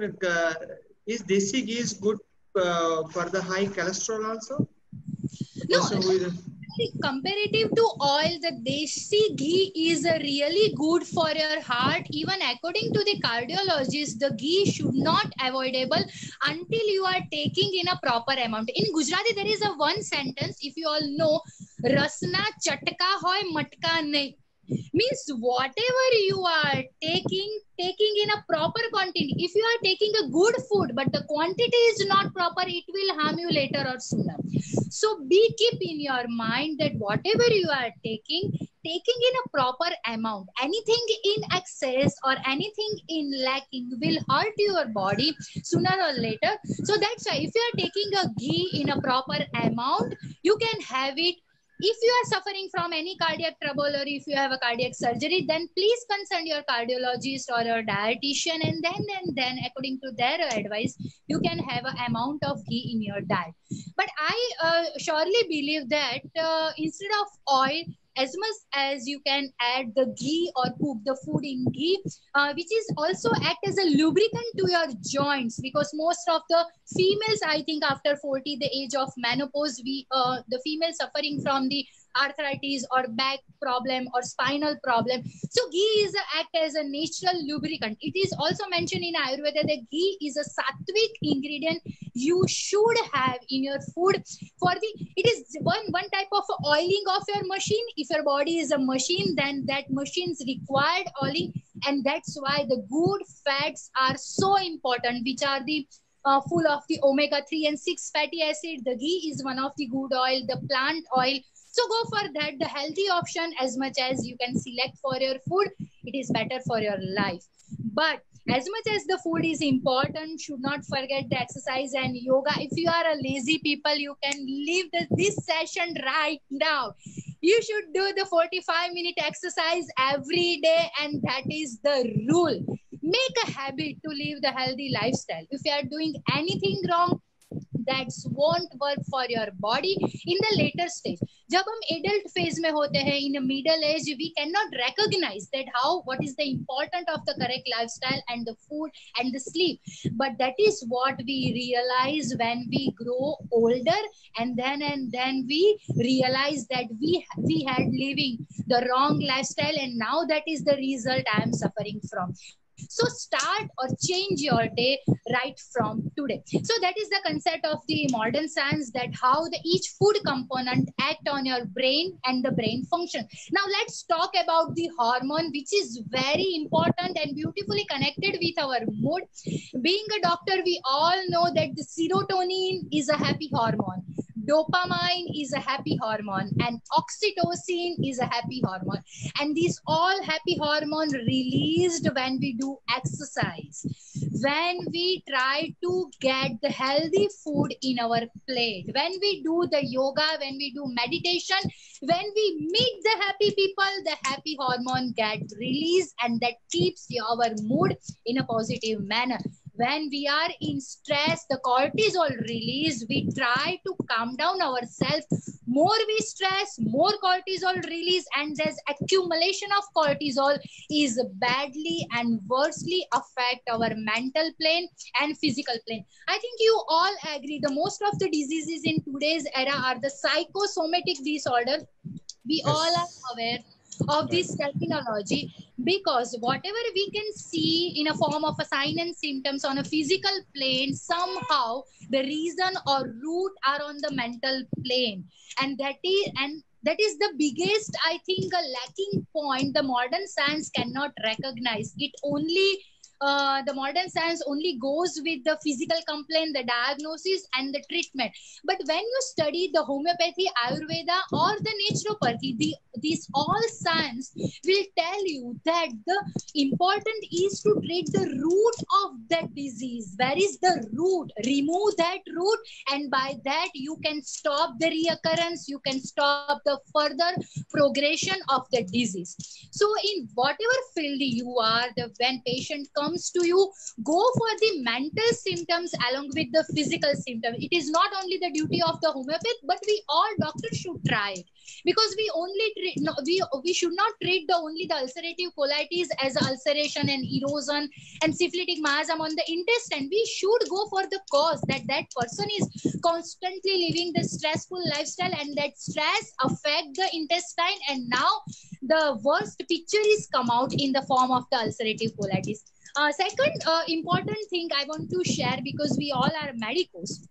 Is desi ghee is good for the high cholesterol also? No, comparative to oil, the desi ghee is really good for your heart. Even according to the cardiologist, the ghee should not avoidable until you are taking in a proper amount. In Gujarati, there is a one sentence, if you all know, rasna chatka hoy matka nahi. Means whatever you are taking in a proper quantity. If you are taking a good food but the quantity is not proper, it will harm you later or sooner. So keep in your mind that whatever you are taking in a proper amount. Anything in excess or anything in lacking will hurt your body sooner or later. So that's why if you are taking a ghee in a proper amount, you can have it. If you are suffering from any cardiac trouble, or if you have a cardiac surgery, then please consult your cardiologist or your dietitian, and then according to their advice, you can have an amount of ghee in your diet. But I surely believe that instead of oil, as much as you can add the ghee or cook the food in ghee, which is also act as a lubricant to your joints, because most of the females, I think after 40, the age of menopause, the females suffering from the arthritis or back problem or spinal problem. So ghee is act as a natural lubricant. It is also mentioned in Ayurveda that ghee is a sattvic ingredient you should have in your food. It is one type of oiling of your machine. If your body is a machine, then that machine's required oiling, and that's why the good fats are so important, which are the full of the omega-3 and 6 fatty acid. The ghee is one of the good oil, the plant oil. So go for that, the healthy option as much as you can select for your food. It is better for your life. But as much as the food is important, should not forget the exercise and yoga. If you are a lazy people, you can leave this session right now. You should do the 45-minute exercise every day, and that is the rule. Make a habit to live the healthy lifestyle. If you are doing anything wrong, that won't work for your body in the later stage. जब हम adult phase में होते हैं, in a middle age, we cannot recognize that what is the important of the correct lifestyle and the food and the sleep. But that is what we realize when we grow older, and then we realize that we had living the wrong lifestyle, and now that is the result I am suffering from. So start or change your day right from today. So that is the concept of the modern science, that how each food component act on your brain and the brain function. Now let's talk about the hormone, which is very important and beautifully connected with our mood. Being a doctor, we all know that the serotonin is a happy hormone. Dopamine is a happy hormone, and oxytocin is a happy hormone, and these all happy hormones released when we do exercise, when we try to get the healthy food in our plate, when we do the yoga, when we do meditation, when we meet the happy people, the happy hormone get released, and that keeps our mood in a positive manner. When we are in stress, the cortisol release, we try to calm down ourselves. More we stress, more cortisol release, and this accumulation of cortisol is badly and worstly affect our mental plane and physical plane. I think you all agree the most of the diseases in today's era are the psychosomatic disorders. We all are aware of this terminology, because whatever we can see in a form of a sign and symptoms on a physical plane, somehow the reason or root are on the mental plane, and that is the biggest, I think, a lacking point the modern science cannot recognize. It only the modern science only goes with the physical complaint, the diagnosis, and the treatment. But when you study the homeopathy, Ayurveda, or the naturopathy, these all science will tell you that the important is to treat the root of that disease. Where is the root? Remove that root, and by that you can stop the reoccurrence, you can stop the further progression of the disease. So in whatever field you are, when patient comes to you, go for the mental symptoms along with the physical symptoms. It is not only the duty of the homeopath, but we all doctors should try it, because we only treat, we should not treat only the ulcerative colitis as ulceration and erosion and syphilitic miasm on the intestine. We should go for the cause, that person is constantly living the stressful lifestyle, and that stress affect the intestine, and now the worst picture is come out in the form of the ulcerative colitis. Second important thing I want to share, because we all are medicos.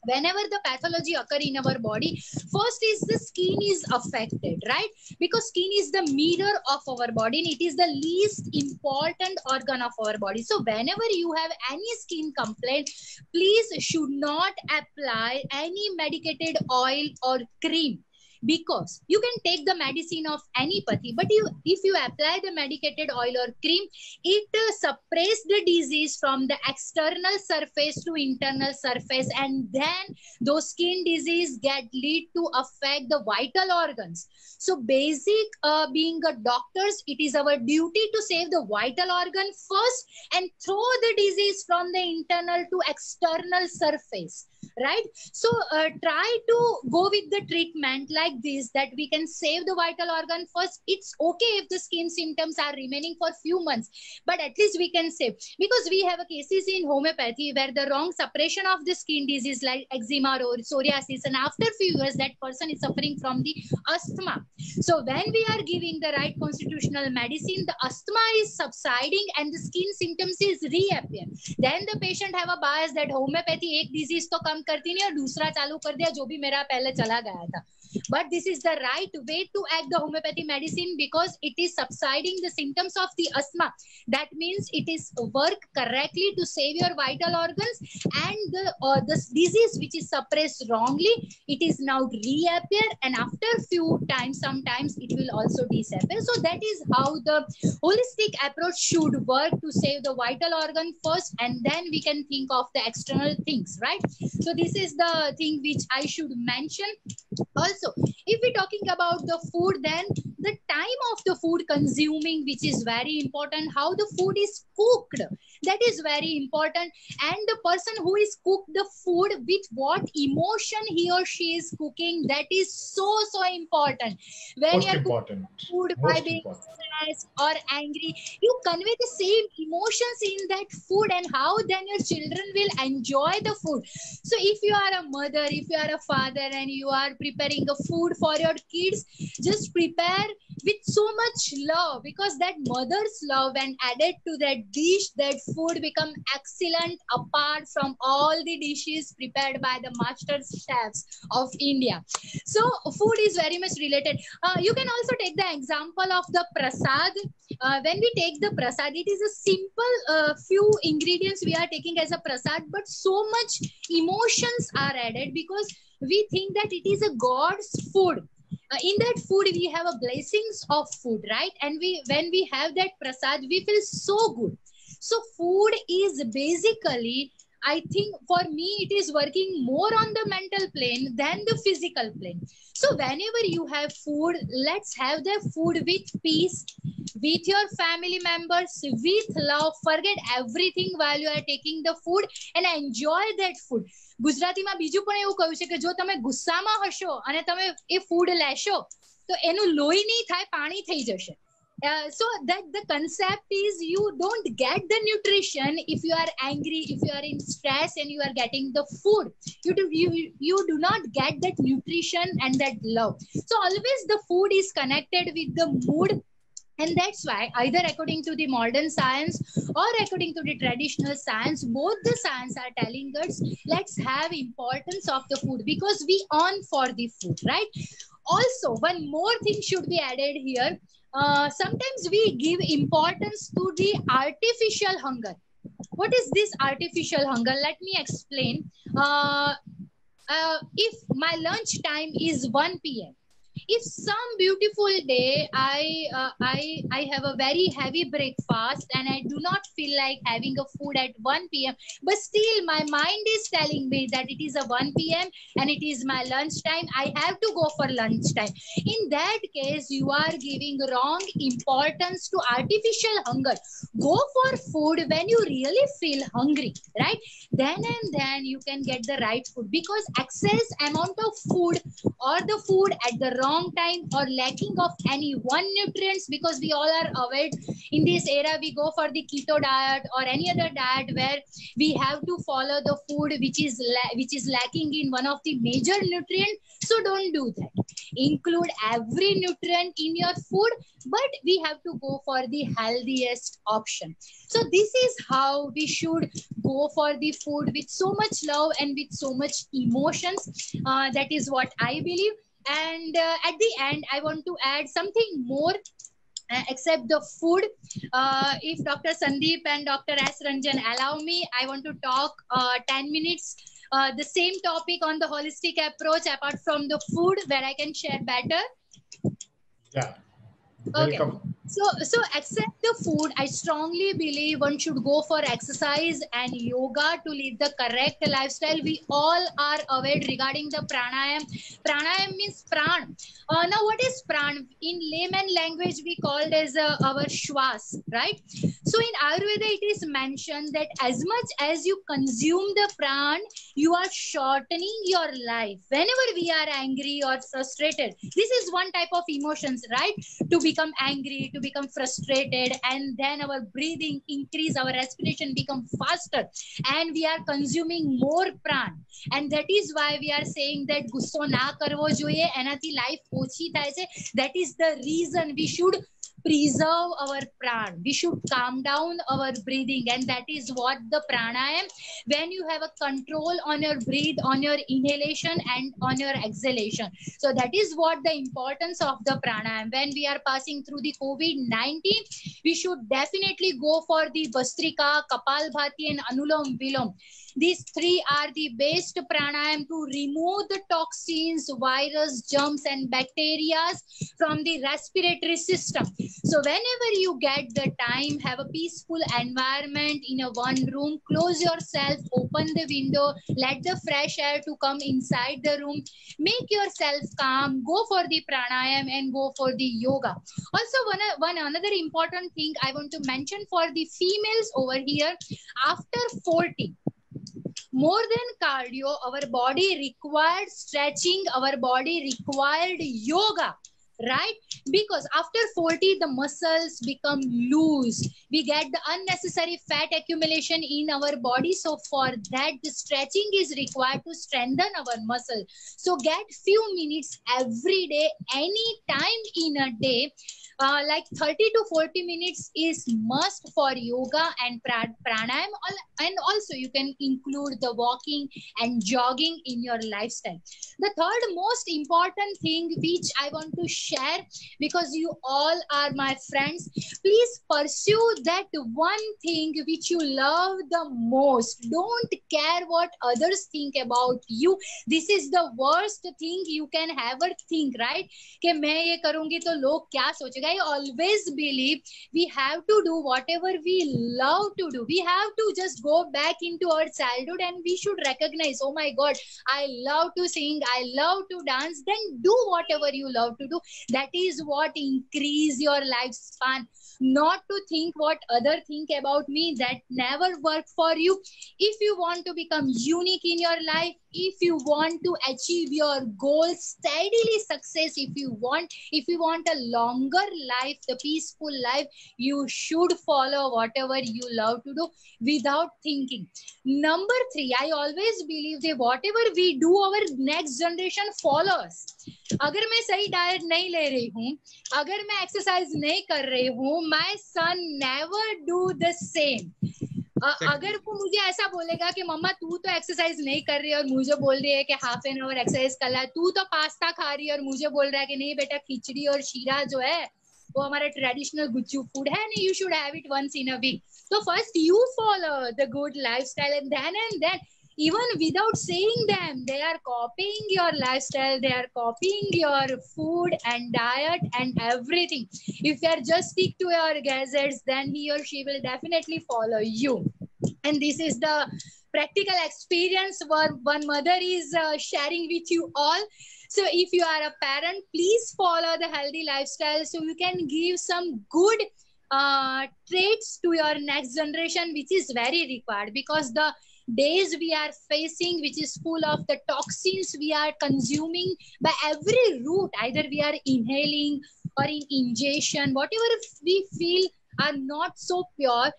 Whenever the pathology occur in our body, first is the skin is affected, right? Because skin is the mirror of our body, and it is the least important organ of our body. So whenever you have any skin complaint, please should not apply any medicated oil or cream, because you can take the medicine of anipathy, but if you apply the medicated oil or cream, it suppresses the disease from the external surface to internal surface, and then those skin disease lead to affect the vital organs. So basic being a doctors, it is our duty to save the vital organ first and throw the disease from the internal to external surface. right? So try to go with the treatment like this, that we can save the vital organ first. It's okay if the skin symptoms are remaining for few months, but at least we can save, because we have cases in homeopathy where the wrong suppression of the skin disease like eczema or psoriasis, and after few years that person is suffering from the asthma. So when we are giving the right constitutional medicine, the asthma is subsiding and the skin symptoms is reappear. Then the patient have a bias that homeopathy एक disease तो कम करती नहीं और दूसरा चालू कर दिया जो भी मेरा पहले चला गया था. But this is the right way to act the homeopathy medicine, because it is subsiding the symptoms of the asthma. That means it is work correctly to save your vital organs, and the disease which is suppressed wrongly, it is now reappear, and after few times, sometimes it will also disappear. So that is how the holistic approach should work, to save the vital organ first, and then we can think of the external things, right? So this is the thing which I should mention. Also, if we're talking about the food, then the time of the food consuming, which is very important, how the food is cooked, that is very important, and the person who is cooked the food, with what emotion he or she is cooking, that is so important. When Most you are important. food Most by being important. stressed or angry, you convey the same emotions in that food, and how then your children will enjoy the food. So if you are a mother, if you are a father, and you are preparing a food for your kids, just prepare with so much love, because that mother's love, when added to that dish, that food become excellent apart from all the dishes prepared by the master chefs of India. So food is very much related. You can also take the example of the prasad. When we take the prasad, it is a simple few ingredients we are taking as a prasad, but so much emotions are added, because we think that it is a God's food. In that food we have a blessings of food, right? And when we have that prasad, we feel so good. So food is basically, I think for me, it is working more on the mental plane than the physical plane. So whenever you have food, let's have the food with peace, with your family members, with love. Forget everything while you are taking the food and enjoy that food. ગુજરાતીમાં બીજું પણ એવું કહ્યું છે કે જો તમે ગુસ્સામાં હશો અને તમે એ ફૂડ લેશો તો એનું લોહી નહીં થાય, પાણી થઈ જશે. So that the concept is, you don't get the nutrition if you are angry, if you are in stress and you are getting the food. You do not get that nutrition and that love. So always the food is connected with the mood. And that's why, either according to the modern science or according to the traditional science, both the science are telling us, let's have importance of the food, because we earn for the food, right? Also, one more thing should be added here. Sometimes we give importance to the artificial hunger. What is this artificial hunger? Let me explain. If my lunch time is 1 p.m., if some beautiful day I have a very heavy breakfast and I do not feel like having a food at 1 p.m, but still my mind is telling me that it is a 1 p.m and it is my lunch time, I have to go for lunch time. In that case, you are giving wrong importance to artificial hunger. Go for food when you really feel hungry, right? Then and then you can get the right food, because excess amount of food or the food at the wrong time or lacking of any one nutrients, because we all are aware in this era we go for the keto diet or any other diet where we have to follow the food which is lacking in one of the major nutrient. So don't do that. Include every nutrient in your food, but we have to go for the healthiest option. So this is how we should go for the food, with so much love and with so much emotions. That is what I believe. And at the end, I want to add something more except the food. If Dr. Sandeep and Dr. S. Ranjan allow me, I want to talk 10 minutes the same topic on the holistic approach apart from the food, where I can share better. Yeah. Okay. Welcome. So except the food, I strongly believe one should go for exercise and yoga to live the correct lifestyle. We all are aware regarding the pranayam. Pranayam means pran. Now what is pran? In layman language, we called as our shwas, right? So in Ayurveda, it is mentioned that as much as you consume the pran, you are shortening your life. Whenever we are angry or frustrated, this is one type of emotions, right? To become angry, to become frustrated, and then our breathing increase, our respiration become faster, and we are consuming more pran. And that is why we are saying that gusso na karvo જોઈએ, એનાથી life ઓછી થાય છે. That is the reason we should preserve our pran. We should calm down our breathing, and that is what the pranayam, when you have a control on your breathe, on your inhalation and on your exhalation. So that is what the importance of the pranayam. When we are passing through the COVID-19, we should definitely go for the Bastrika, Kapalbhati and Anulom Vilom. These three are the best pranayam to remove the toxins, virus, germs and bacteria from the respiratory system. So whenever you get the time, have a peaceful environment in a one room, close yourself, open the window, let the fresh air to come inside the room, make yourself calm, go for the pranayam and go for the yoga. Also, one another important thing I want to mention for the females over here, after 40, more than cardio, our body required stretching, our body required yoga, right? Because after 40, the muscles become loose. We get the unnecessary fat accumulation in our body. So for that, the stretching is required to strengthen our muscle. So get few minutes every day, any time in a day. Like 30 to 40 minutes is must for yoga and pranayam, and also you can include the walking and jogging in your lifestyle. The third most important thing which I want to share, because you all are my friends, please pursue that one thing which you love the most. Don't care what others think about you. This is the worst thing you can ever think, right? कि मैं ये करूंगी तो लोग क्या सोचेगा. I always believe we have to do whatever we love to do. We have to just go back into our childhood and we should recognize, oh my God, I love to sing, I love to dance. Then do whatever you love to do. That is what increase your lifespan. Not to think what other think about me, that never work for you. If you want to become unique in your life, if you want to achieve your goals, steadily success, if you want a longer life, the peaceful life, you should follow whatever you love to do without thinking. Number 3, I always believe that whatever we do, our next generation follows. अगर मैं सही diet नहीं ले रही हूँ, अगर मैं exercise नहीं कर रही हूँ, my son never do the same. अगर वो मुझे ऐसा बोलेगा कि मम्मा तू तो एक्सरसाइज नहीं कर रही है और मुझे बोल रही है कि हाफ एन आवर एक्सरसाइज कर ला, तू तो पास्ता खा रही है और मुझे बोल रहा है कि नहीं बेटा खिचड़ी और शीरा जो है वो हमारा ट्रेडिशनल गुच्चू फूड है, नहीं, you should have it once in a week. So first you follow the good lifestyle, and then even without saying them, they are copying your lifestyle, they are copying your food and diet and everything. If you are just stick to your gadgets, then he or she will definitely follow you. And this is the practical experience what one mother is sharing with you all. So if you are a parent, please follow the healthy lifestyle so you can give some good traits to your next generation, which is very required, because the days we are facing, which is full of the toxins we are consuming by every route, either we are inhaling or in ingestion, whatever we feel are not so pure,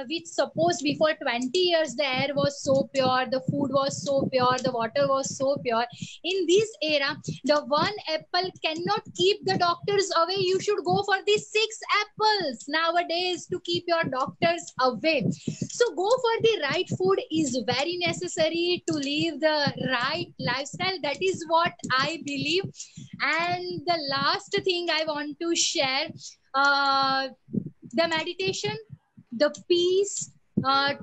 which suppose before 20 years the air was so pure, the food was so pure, the water was so pure. In this era, the one apple cannot keep the doctors away. You should go for the 6 apples nowadays to keep your doctors away. So go for the right food is very necessary to live the right lifestyle. That is what I believe. And the last thing I want to share, the meditation, the peace,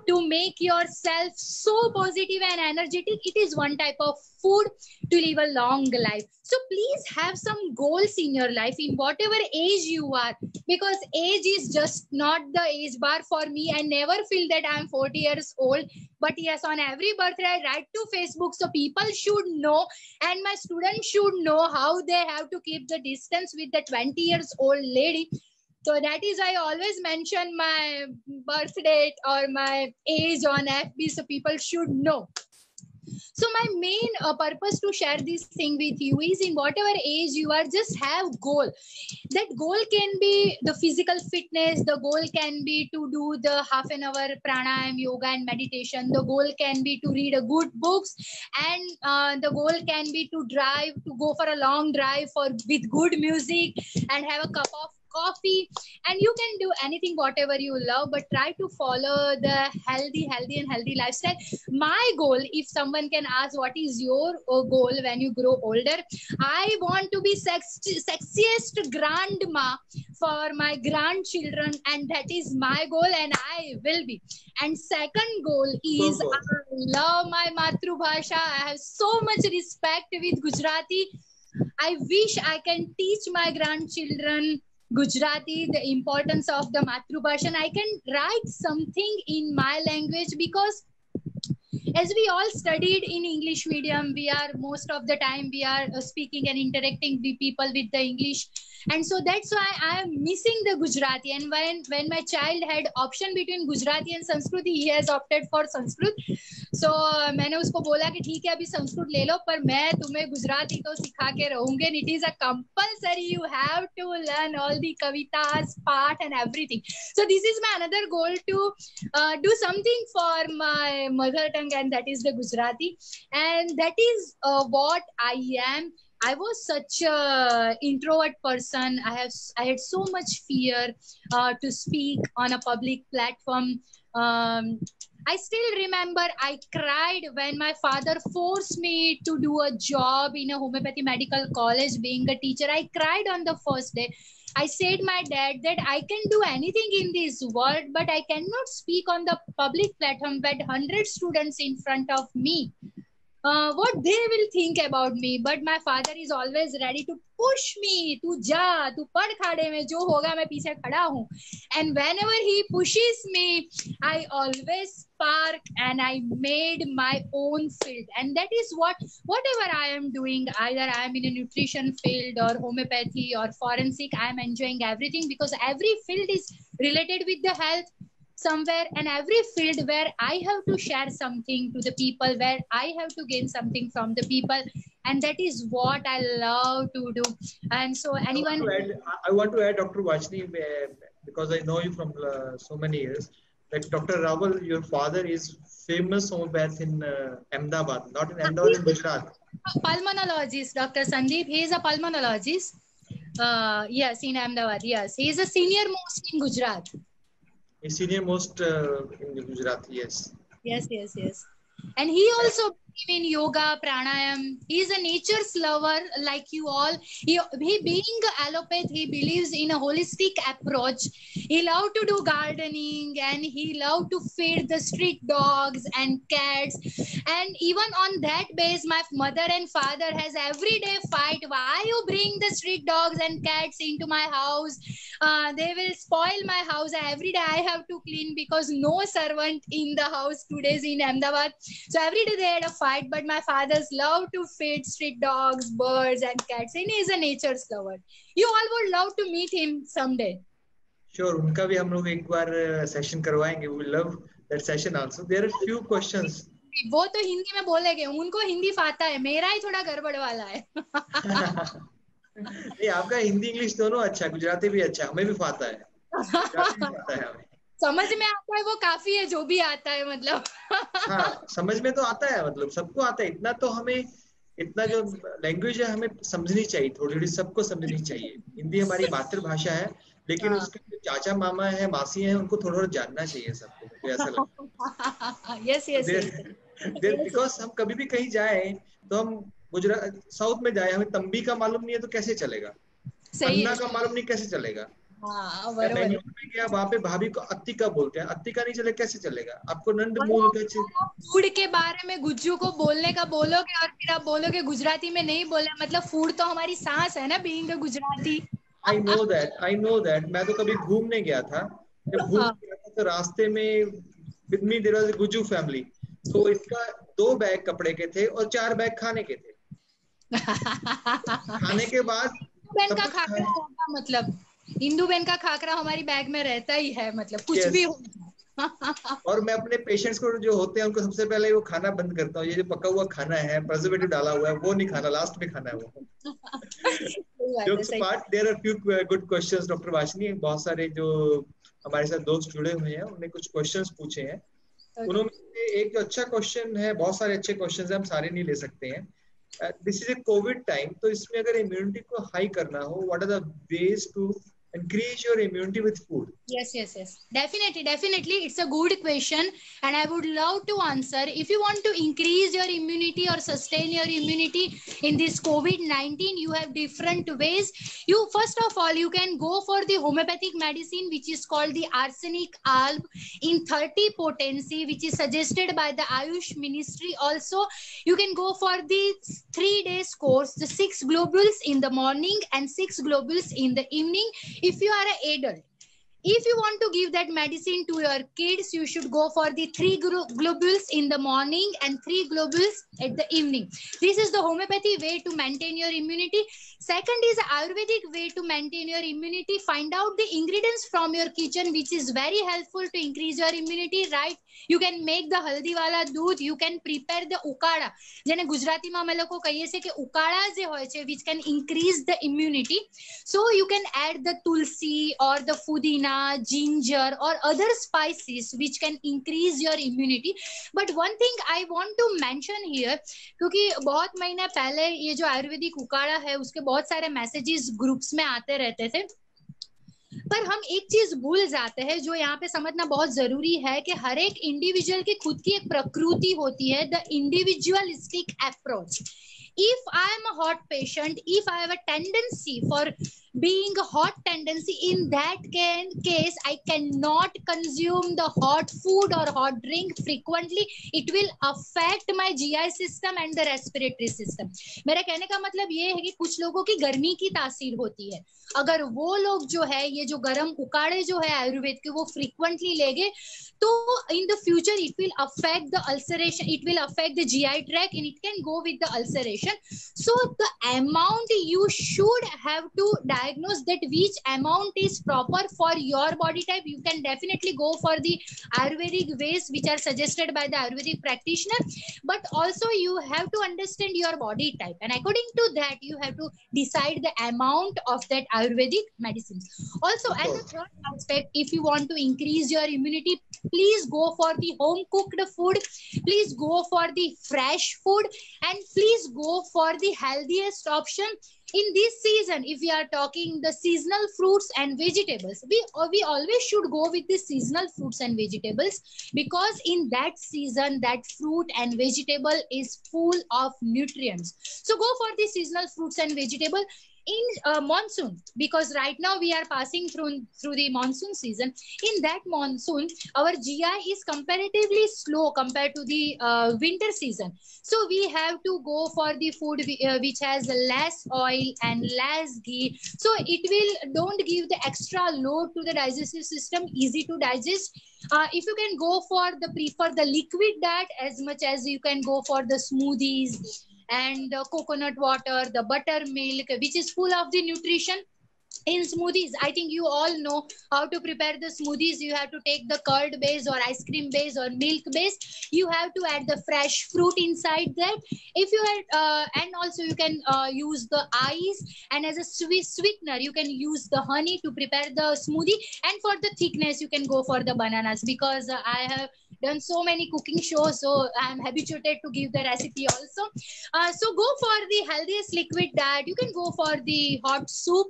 to make yourself so positive and energetic. It is one type of food to live a long life. So please have some goals in your life in whatever age you are, because age is just not the age bar for me. I never feel that I'm 40 years old, but yes, on every birthday I write to Facebook, so people should know and my students should know how they have to keep the distance with the 20 years old lady. So that is why I always mention my birth date or my age on FB, so people should know. So my main purpose to share this thing with you is, in whatever age you are, just have goal. That goal can be the physical fitness. The goal can be to do the half an hour pranayam, yoga and meditation. The goal can be to read a good books, and the goal can be to drive, to go for a long drive with good music and have a cup of coffee. And you can do anything whatever you love, but try to follow the healthy lifestyle. My goal, if someone can ask what is your goal when you grow older, I want to be sexiest grandma for my grandchildren, and that is my goal, and I will be. And second goal is, I love my Matrubhasha. I have so much respect with Gujarati. I wish I can teach my grandchildren Gujarati, the importance of the Matrubhasha. I can write something in my language, because as we all studied in English medium, we are most of the time we are speaking and interacting with people with the English, and so that's why I am missing the Gujarati. And when my child had option between Gujarati and Sanskrit, he has opted for Sanskrit. So मैंने उसको बोला कि ठीक है अभी संस्कृत ले लो, पर मैं तुम्हें गुजराती तो सिखा के रहूंगी. And it is a compulsory. You have to learn all the kavitas, part and everything. So this is my another goal, to do something for my mother tongue, and that is the Gujarati. And that is what I am. I was such a introvert person. I had so much fear to speak on a public platform. I still remember I cried when my father forced me to do a job in a homeopathy medical college being a teacher. I cried on the first day. I said my dad that I can do anything in this world, but I cannot speak on the public platform with 100 students in front of me. What they will think about me. But my father is always ready to push me, to ja, tu pad khade mein, jo hoga main piche khada hu. And whenever he pushes me, I always spark and I made my own field. And that is whatever I am doing, either I am in a nutrition field or homeopathy or forensic, I am enjoying everything, because every field is related with the health somewhere, and every field where I have to share something to the people, where I have to gain something from the people, and that is what I love to do. And so anyone, I want to add Dr. Vachini, because I know you from so many years, that Dr. Rawal, your father is famous homeopath in Ahmedabad, not in Ahmedabad, in Gujarat. Pulmonologist, Dr. Sandeep, he is a pulmonologist. Yes, in Ahmedabad, yes. He is a senior most in Gujarat. A senior most in Gujarat, yes. Yes. And he also believes in yoga, pranayam. He is a nature's lover like you all. He being allopath, he believes in a holistic approach. He loves to do gardening, and he loves to feed the street dogs and cats. And even on that base, my mother and father has everyday fight. Why you bring the street dogs and cats into my house? They will spoil my house. Every day I have to clean, because no servant in the house 2 days in Ahmedabad. So every day they had a fight, but my father's love to feed street dogs, birds and cats. And he is a nature's lover. You all would love to meet him someday. Sure, उनका भी हम लोग एक बार session करवाएंगे. We will love that session also. There are few questions. वो तो हिंदी में बोलेंगे, उनको हिंदी आता है, मेरा ही थोड़ा गड़बड़ वाला है. नहीं, आपका हिंदी इंग्लिश दोनों अच्छा है, गुजराती भी अच्छा है, हमें भी आता है. समझ में आता है वो काफी है, जो भी आता है मतलब. हाँ, समझ में तो आता है, मतलब सबको आता है. इतना तो हमें, इतना जो लैंग्वेज है हमें समझनी चाहिए, थोड़ी थोड़ी सबको समझनी चाहिए. हिंदी हमारी मातृभाषा है, लेकिन उसके जो चाचा मामा है, मासी है, उनको थोड़ा थोड़ा जानना चाहिए सबको, मुझे ऐसा लगता है. यस. बिकॉज हम कभी भी कहीं जाए तो हम गुजरात साउथ में जाए, हमें तंबी का मालूम नहीं है तो कैसे चलेगा, अन्ना का मालूम नहीं कैसे चलेगा. हाँ मैं बरोबर है। बेंगलुरु में गया, वहां पे भाभी को अत्तिका बोलते हैं, अत्तिका नहीं चले कैसे चलेगा, आपको नंदमूल का फूड के बारे में गुज्जू को बोलने का बोलोगे और फिर आप बोलोगे गुजराती में नहीं बोले, मतलब फूड तो हमारी सांस है ना, being Gujarati. I know that. मैं तो कभी घूमने गया था, जब घूमने गया था तो रास्ते में with me there was Gujju family, तो इसका 2 बैग कपड़े के थे और 4 बैग खाने के थे। खाने के बाद बहन सब का कुछ खाकरा होगा, मतलब हिंदू बहन का खाकरा हमारी बैग में रहता ही है, मतलब कुछ Yes. भी हो। और मैं अपने पेशेंट्स को जो होते हैं उनको सबसे पहले वो खाना बंद करता हूँ, ये जो पका हुआ खाना है, प्रिजर्वेटिव डाला हुआ है, वो नहीं खाना, लास्ट में खाना है वो। सही बात है, जोक्स सही। Apart, there are few good questions doctor Varshney. बहुत सारे जो हमारे साथ दोस्त जुड़े हुए हैं उन्होंने कुछ क्वेश्चंस पूछे हैं। उन्होंने एक जो अच्छा क्वेश्चन है, बहुत सारे अच्छे क्वेश्चंस हैं, हम सारे नहीं ले सकते हैं। This is a covid time, तो इसमें अगर इम्यूनिटी को हाई करना हो, what are the ways to increase your immunity with food? Yes, yes, yes. Definitely. It's a good question, and I would love to answer. If you want to increase your immunity or sustain your immunity in this COVID-19, you have different ways. You first of all, you can go for the homeopathic medicine, which is called the arsenic alb in 30 potency, which is suggested by the Ayush Ministry. Also, you can go for the 3 days course, the 6 globules in the morning and 6 globules in the evening. If you are an adult, if you want to give that medicine to your kids, you should go for the 3 globules in the morning and 3 globules at the evening. This is the homeopathy way to maintain your immunity. Second is Ayurvedic way to maintain your immunity. Find out the ingredients from your kitchen, which is very helpful to increase your immunity, right? You can make the haldi wala doodh. You can prepare the ukada. જેને ગુજરાતીમાં અમે લોકો કહીએ છીએ કે ઉકાળા જે હોય છે, which can increase the immunity. So you can add the tulsi or the pudina, ginger or other spices which can increase your immunity. But one thing I want to mention here, क्योंकि बहुत महीने पहले ये जो आयुर्वेदिक उकाड़ा है उसके बहुत सारे मैसेजेस ग्रुप्स में आते रहते थे, पर हम एक चीज भूल जाते हैं जो यहाँ पे समझना बहुत जरूरी है कि हर एक इंडिविजुअल की खुद की एक प्रकृति होती है, the individualistic approach. If I am a hot patient, if I have a tendency for being a hot tendency, in that case I cannot consume the hot food or hot drink frequently. It will affect my GI system and the respiratory system. मेरा कहने का मतलब ये है कि कुछ लोगों की गर्मी की तासीर होती है, अगर वो लोग जो है ये जो गर्म उकाड़े जो है आयुर्वेद के वो फ्रीक्वेंटली लेंगे तो in the future it will affect the ulceration, it will affect the GI tract and it can go with the ulceration. So the amount you should have to diagnose that which amount is proper for your body type. You can definitely go for the Ayurvedic ways which are suggested by the Ayurvedic practitioner, but also you have to understand your body type, and according to that you have to decide the amount of that Ayurvedic medicines. Also, and the third aspect, if you want to increase your immunity, please go for the home cooked food, please go for the fresh food, and please go for the healthiest option. In this season, if we are talking the seasonal fruits and vegetables, we always should go with the seasonal fruits and vegetables, because in that season that fruit and vegetable is full of nutrients. So go for the seasonal fruits and vegetable. In monsoon, because right now we are passing through the monsoon season, in that monsoon our GI is comparatively slow compared to the winter season. So we have to go for the food which has less oil and less ghee, so it will don't give the extra load to the digestive system, easy to digest. If you can go for the prefer the liquid diet as much as you can go for the smoothies and the coconut water, the buttermilk, which is full of the nutrition. In smoothies, I think you all know how to prepare the smoothies. You have to take the curd base or ice cream base or milk base. You have to add the fresh fruit inside that. If you had, and also you can use the ice, and as a sweetener, you can use the honey to prepare the smoothie. And for the thickness, you can go for the bananas, because I have done so many cooking shows, so I'm habituated to give the recipe also. So go for the healthiest liquid diet. You can go for the hot soup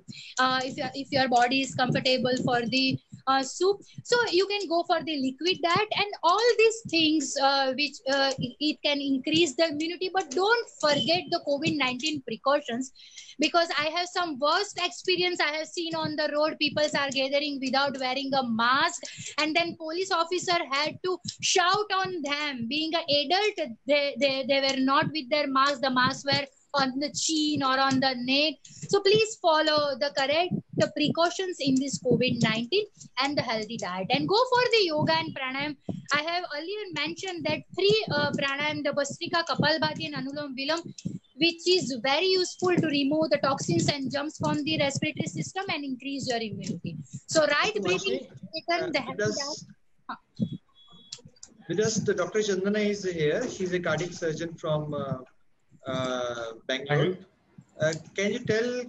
if your body is comfortable for the soup. So you can go for the liquid diet and all these things which it can increase the immunity. But don't forget the COVID-19 precautions, because I have some worst experience I have seen on the road. People are gathering without wearing a mask, and then police officer had to shout on them. Being an adult, they were not with their mask. The masks were on the chin or on the neck. So please follow the precautions in this COVID-19 and the healthy diet, and go for the yoga and pranayam. I have earlier mentioned that 3 pranayam, the Bhastrika, Kapalbhati and Anulom Vilom, which is very useful to remove the toxins and germs from the respiratory system and increase your immunity. So right breathing, the healthy diet. With us, the Dr. Chandana is here. She's a cardiac surgeon from Bangalore. Can you tell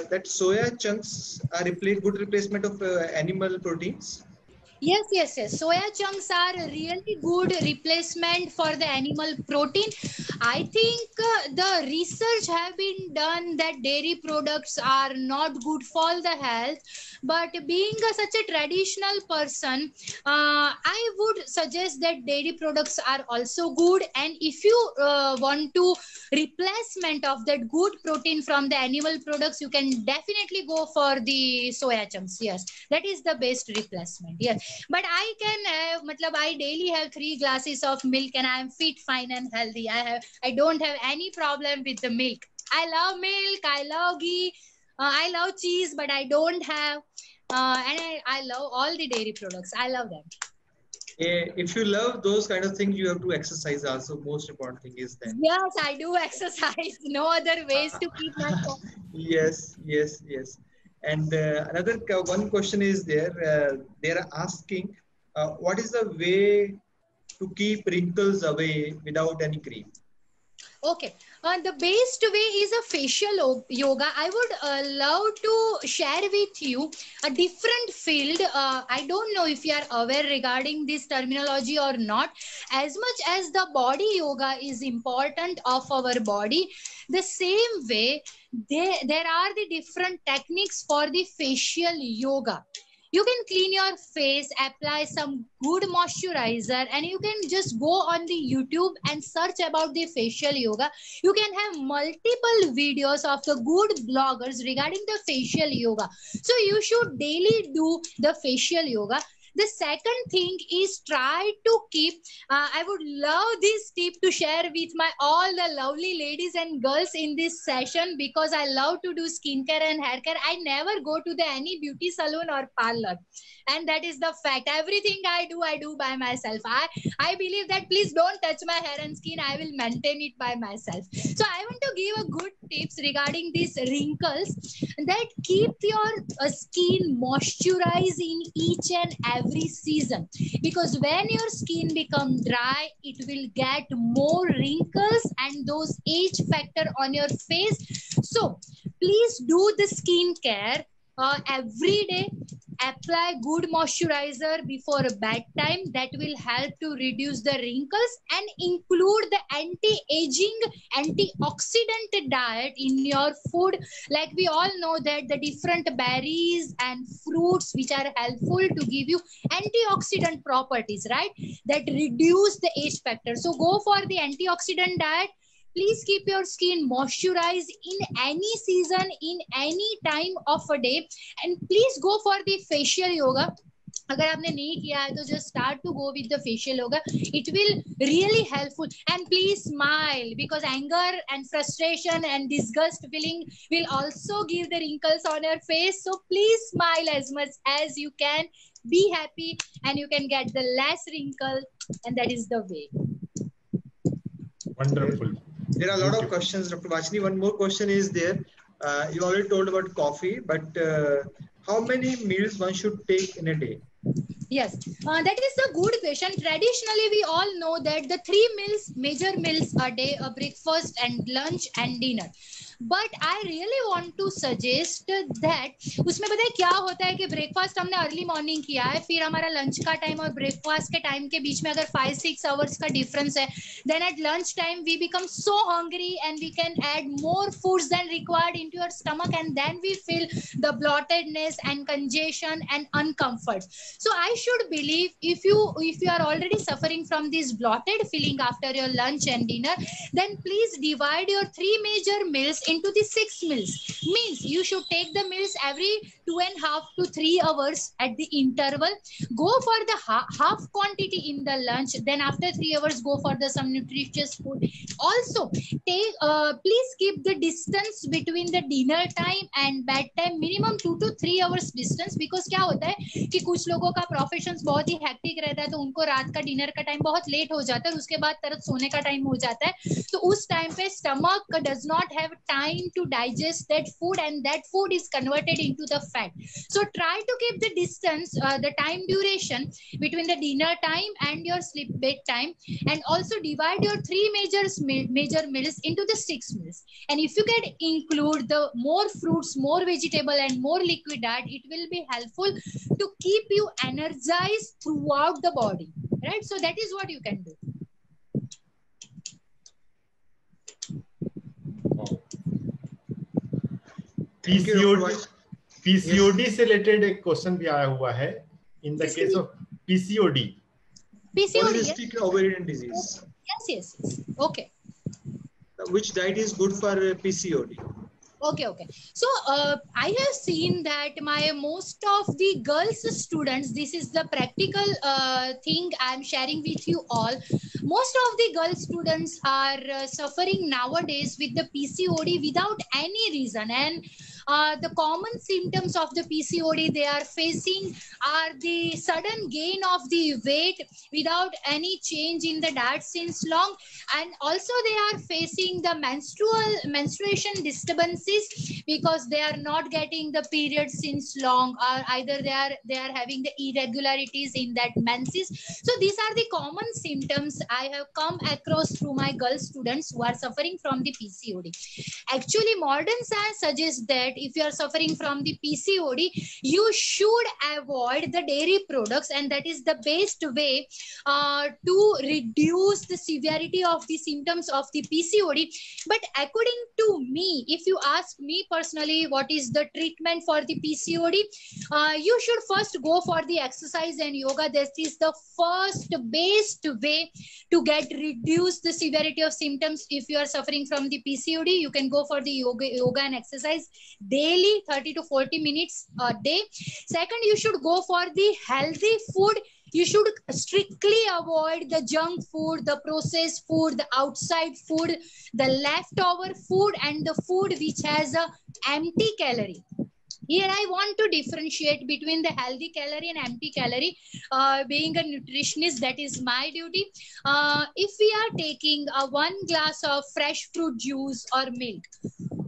that soya chunks are good replacement of animal proteins? Yes. Soya chunks are a really good replacement for the animal protein. I think the research have been done that dairy products are not good for the health. But being such a traditional person, I would suggest that dairy products are also good. And if you want to replacement of that good protein from the animal products, you can definitely go for the soya chunks. Yes, that is the best replacement. Yes. But I daily have 3 glasses of milk and I am fit, fine and healthy. I don't have any problem with the milk. I love milk, I love ghee, I love cheese, but I don't have, and I love all the dairy products. I love them. If you love those kind of things, you have to exercise also. Most important thing is then. Yes, I do exercise. No other ways to keep myself. Yes. And another one question is there. They are asking, what is the way to keep wrinkles away without any cream? Okay, the best way is a facial yoga. I would love to share with you a different field. I don't know if you are aware regarding this terminology or not. As much as the body yoga is important of our body, the same way there are the different techniques for the facial yoga. You can clean your face, apply some good moisturizer, and you can just go on the YouTube and search about the facial yoga. You can have multiple videos of the good bloggers regarding the facial yoga. So you should daily do the facial yoga. The second thing is try to keep, I would love this tip to share with all the lovely ladies and girls in this session, because I love to do skincare and hair care. I never go to any beauty salon or parlor. And that is the fact. Everything I do by myself. I believe that please don't touch my hair and skin. I will maintain it by myself. So I want to give a good tips regarding these wrinkles, that keep your skin moisturized in each and every season, because when your skin become dry, it will get more wrinkles and those age factor on your face. So please do the skin care every day. Apply good moisturizer before bedtime. That will help to reduce the wrinkles, and include the anti-aging, antioxidant diet in your food. Like we all know that the different berries and fruits which are helpful to give you antioxidant properties, right? That reduce the age factor. So go for the antioxidant diet. Please keep your skin moisturized in any season, in any time of a day. And please go for the facial yoga. अगर आपने नहीं किया है तो just start to go with the facial yoga. It will really helpful. And please smile, because anger and frustration and disgust feeling will also give the wrinkles on your face. So please smile as much as you can. Be happy and you can get the less wrinkle, and that is the way. Wonderful. There are a lot of questions, Dr. Vachini. One more question is there. You already told about coffee, but how many meals one should take in a day? Yes, that is a good question. Traditionally, we all know that the 3 meals, major meals a day, a breakfast and lunch and dinner. But I really want to suggest that उसमें पता है क्या होता है कि breakfast हमने early morning किया है, फिर हमारा लंच का टाइम और ब्रेकफास्ट के टाइम के बीच में अगर 5-6 आवर्स का डिफरेंस है, then at lunch time we become so hungry and we can add more foods than required into your stomach and then we feel the bloatedness and congestion and uncomfort. So I should believe if you are already suffering from this bloated feeling after your lunch and dinner, then please divide your 3 major meals into the 6 meals. Means you should take the meals every 2.5 to 3 hours at the interval. Go for the half quantity in the lunch, then after 3 hours go for the some nutritious food. Also take please keep the distance between the dinner time and bed time minimum 2 to 3 hours distance, because क्या होता है कि कुछ लोगों का profession बहुत ही hectic रहता है, तो उनको रात का डिनर का टाइम बहुत लेट हो जाता है, उसके बाद तरत सोने का टाइम हो जाता है, तो उस टाइम पे stomach does not have time to digest that food and that food is converted into the fat. So try to keep the distance, the time duration between the dinner time and your sleep bed time, and also divide your 3 major meals into the 6 meals. And if you can include the more fruits, more vegetable and more liquid diet, it will be helpful to keep you energized throughout the body, right? So that is what you can do. PCOD से related एक question भी आया हुआ है. In the case of PCOD, polycystic ovarian disease. Yes. Okay. Which diet is good for PCOD? Okay. So I have seen that most of the girls students, this is the practical thing I'm sharing with you all. Most of the girl students are suffering nowadays with the PCOD without any reason, and the common symptoms of the PCOD they are facing are the sudden gain of the weight without any change in the diet since long, and also they are facing the menstruation disturbances because they are not getting the period since long, or either they are having the irregularities in that menses. So these are the common symptoms I have come across through my girl students who are suffering from the PCOD. Actually, modern science suggests that if you are suffering from the PCOD, you should avoid the dairy products, and that is the best way to reduce the severity of the symptoms of the PCOD. But according to me, if you ask me personally what is the treatment for the PCOD, you should first go for the exercise and yoga. That is the first best way to get reduce the severity of symptoms. If you are suffering from the PCOD, you can go for the yoga and exercise daily, 30 to 40 minutes a day. Second, you should go for the healthy food. You should strictly avoid the junk food, the processed food, the outside food, the leftover food, and the food which has a empty calorie. Here I want to differentiate between the healthy calorie and empty calorie. Being a nutritionist, that is my duty. If we are taking 1 glass of fresh fruit juice or milk,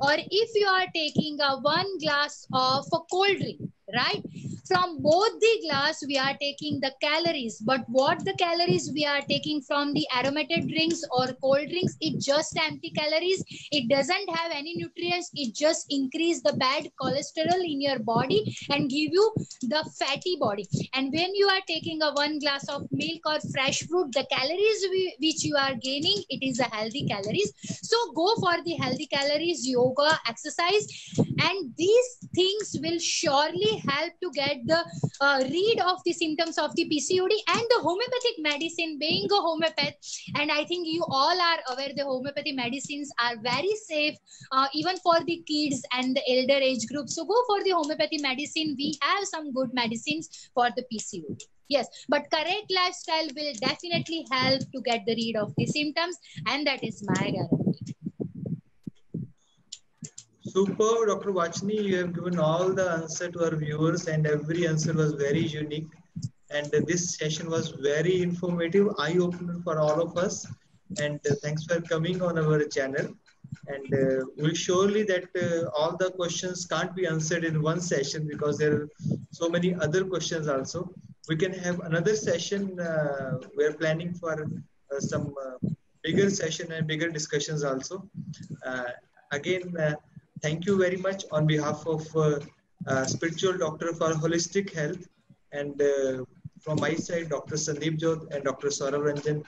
or if you are taking 1 glass of a cold drink, right? From both the glass we are taking the calories, but what the calories we are taking from the aromatic drinks or cold drinks, it just empty calories. It doesn't have any nutrients. It just increase the bad cholesterol in your body and give you the fatty body. And when you are taking 1 glass of milk or fresh fruit, the calories which you are gaining, it is a healthy calories. So go for the healthy calories, yoga, exercise, and these things will surely help to get the rid of the symptoms of the PCOD. And the homeopathic medicine, being a homeopath, and I think you all are aware the homeopathy medicines are very safe even for the kids and the elder age group. So go for the homeopathy medicine. We have some good medicines for the PCOD. Yes, but correct lifestyle will definitely help to get the rid of the symptoms, and that is my guarantee. Super, Dr. Vachini, you have given all the answer to our viewers, and every answer was very unique. And this session was very informative, eye-opener for all of us. And thanks for coming on our channel. And we'll surely that all the questions can't be answered in one session because there are so many other questions also. We can have another session. We're planning for some bigger session and bigger discussions also. again, thank you very much on behalf of spiritual doctor for holistic health, and from my side, Dr. Sandeep Jodh and Dr. Saurav Ranjan.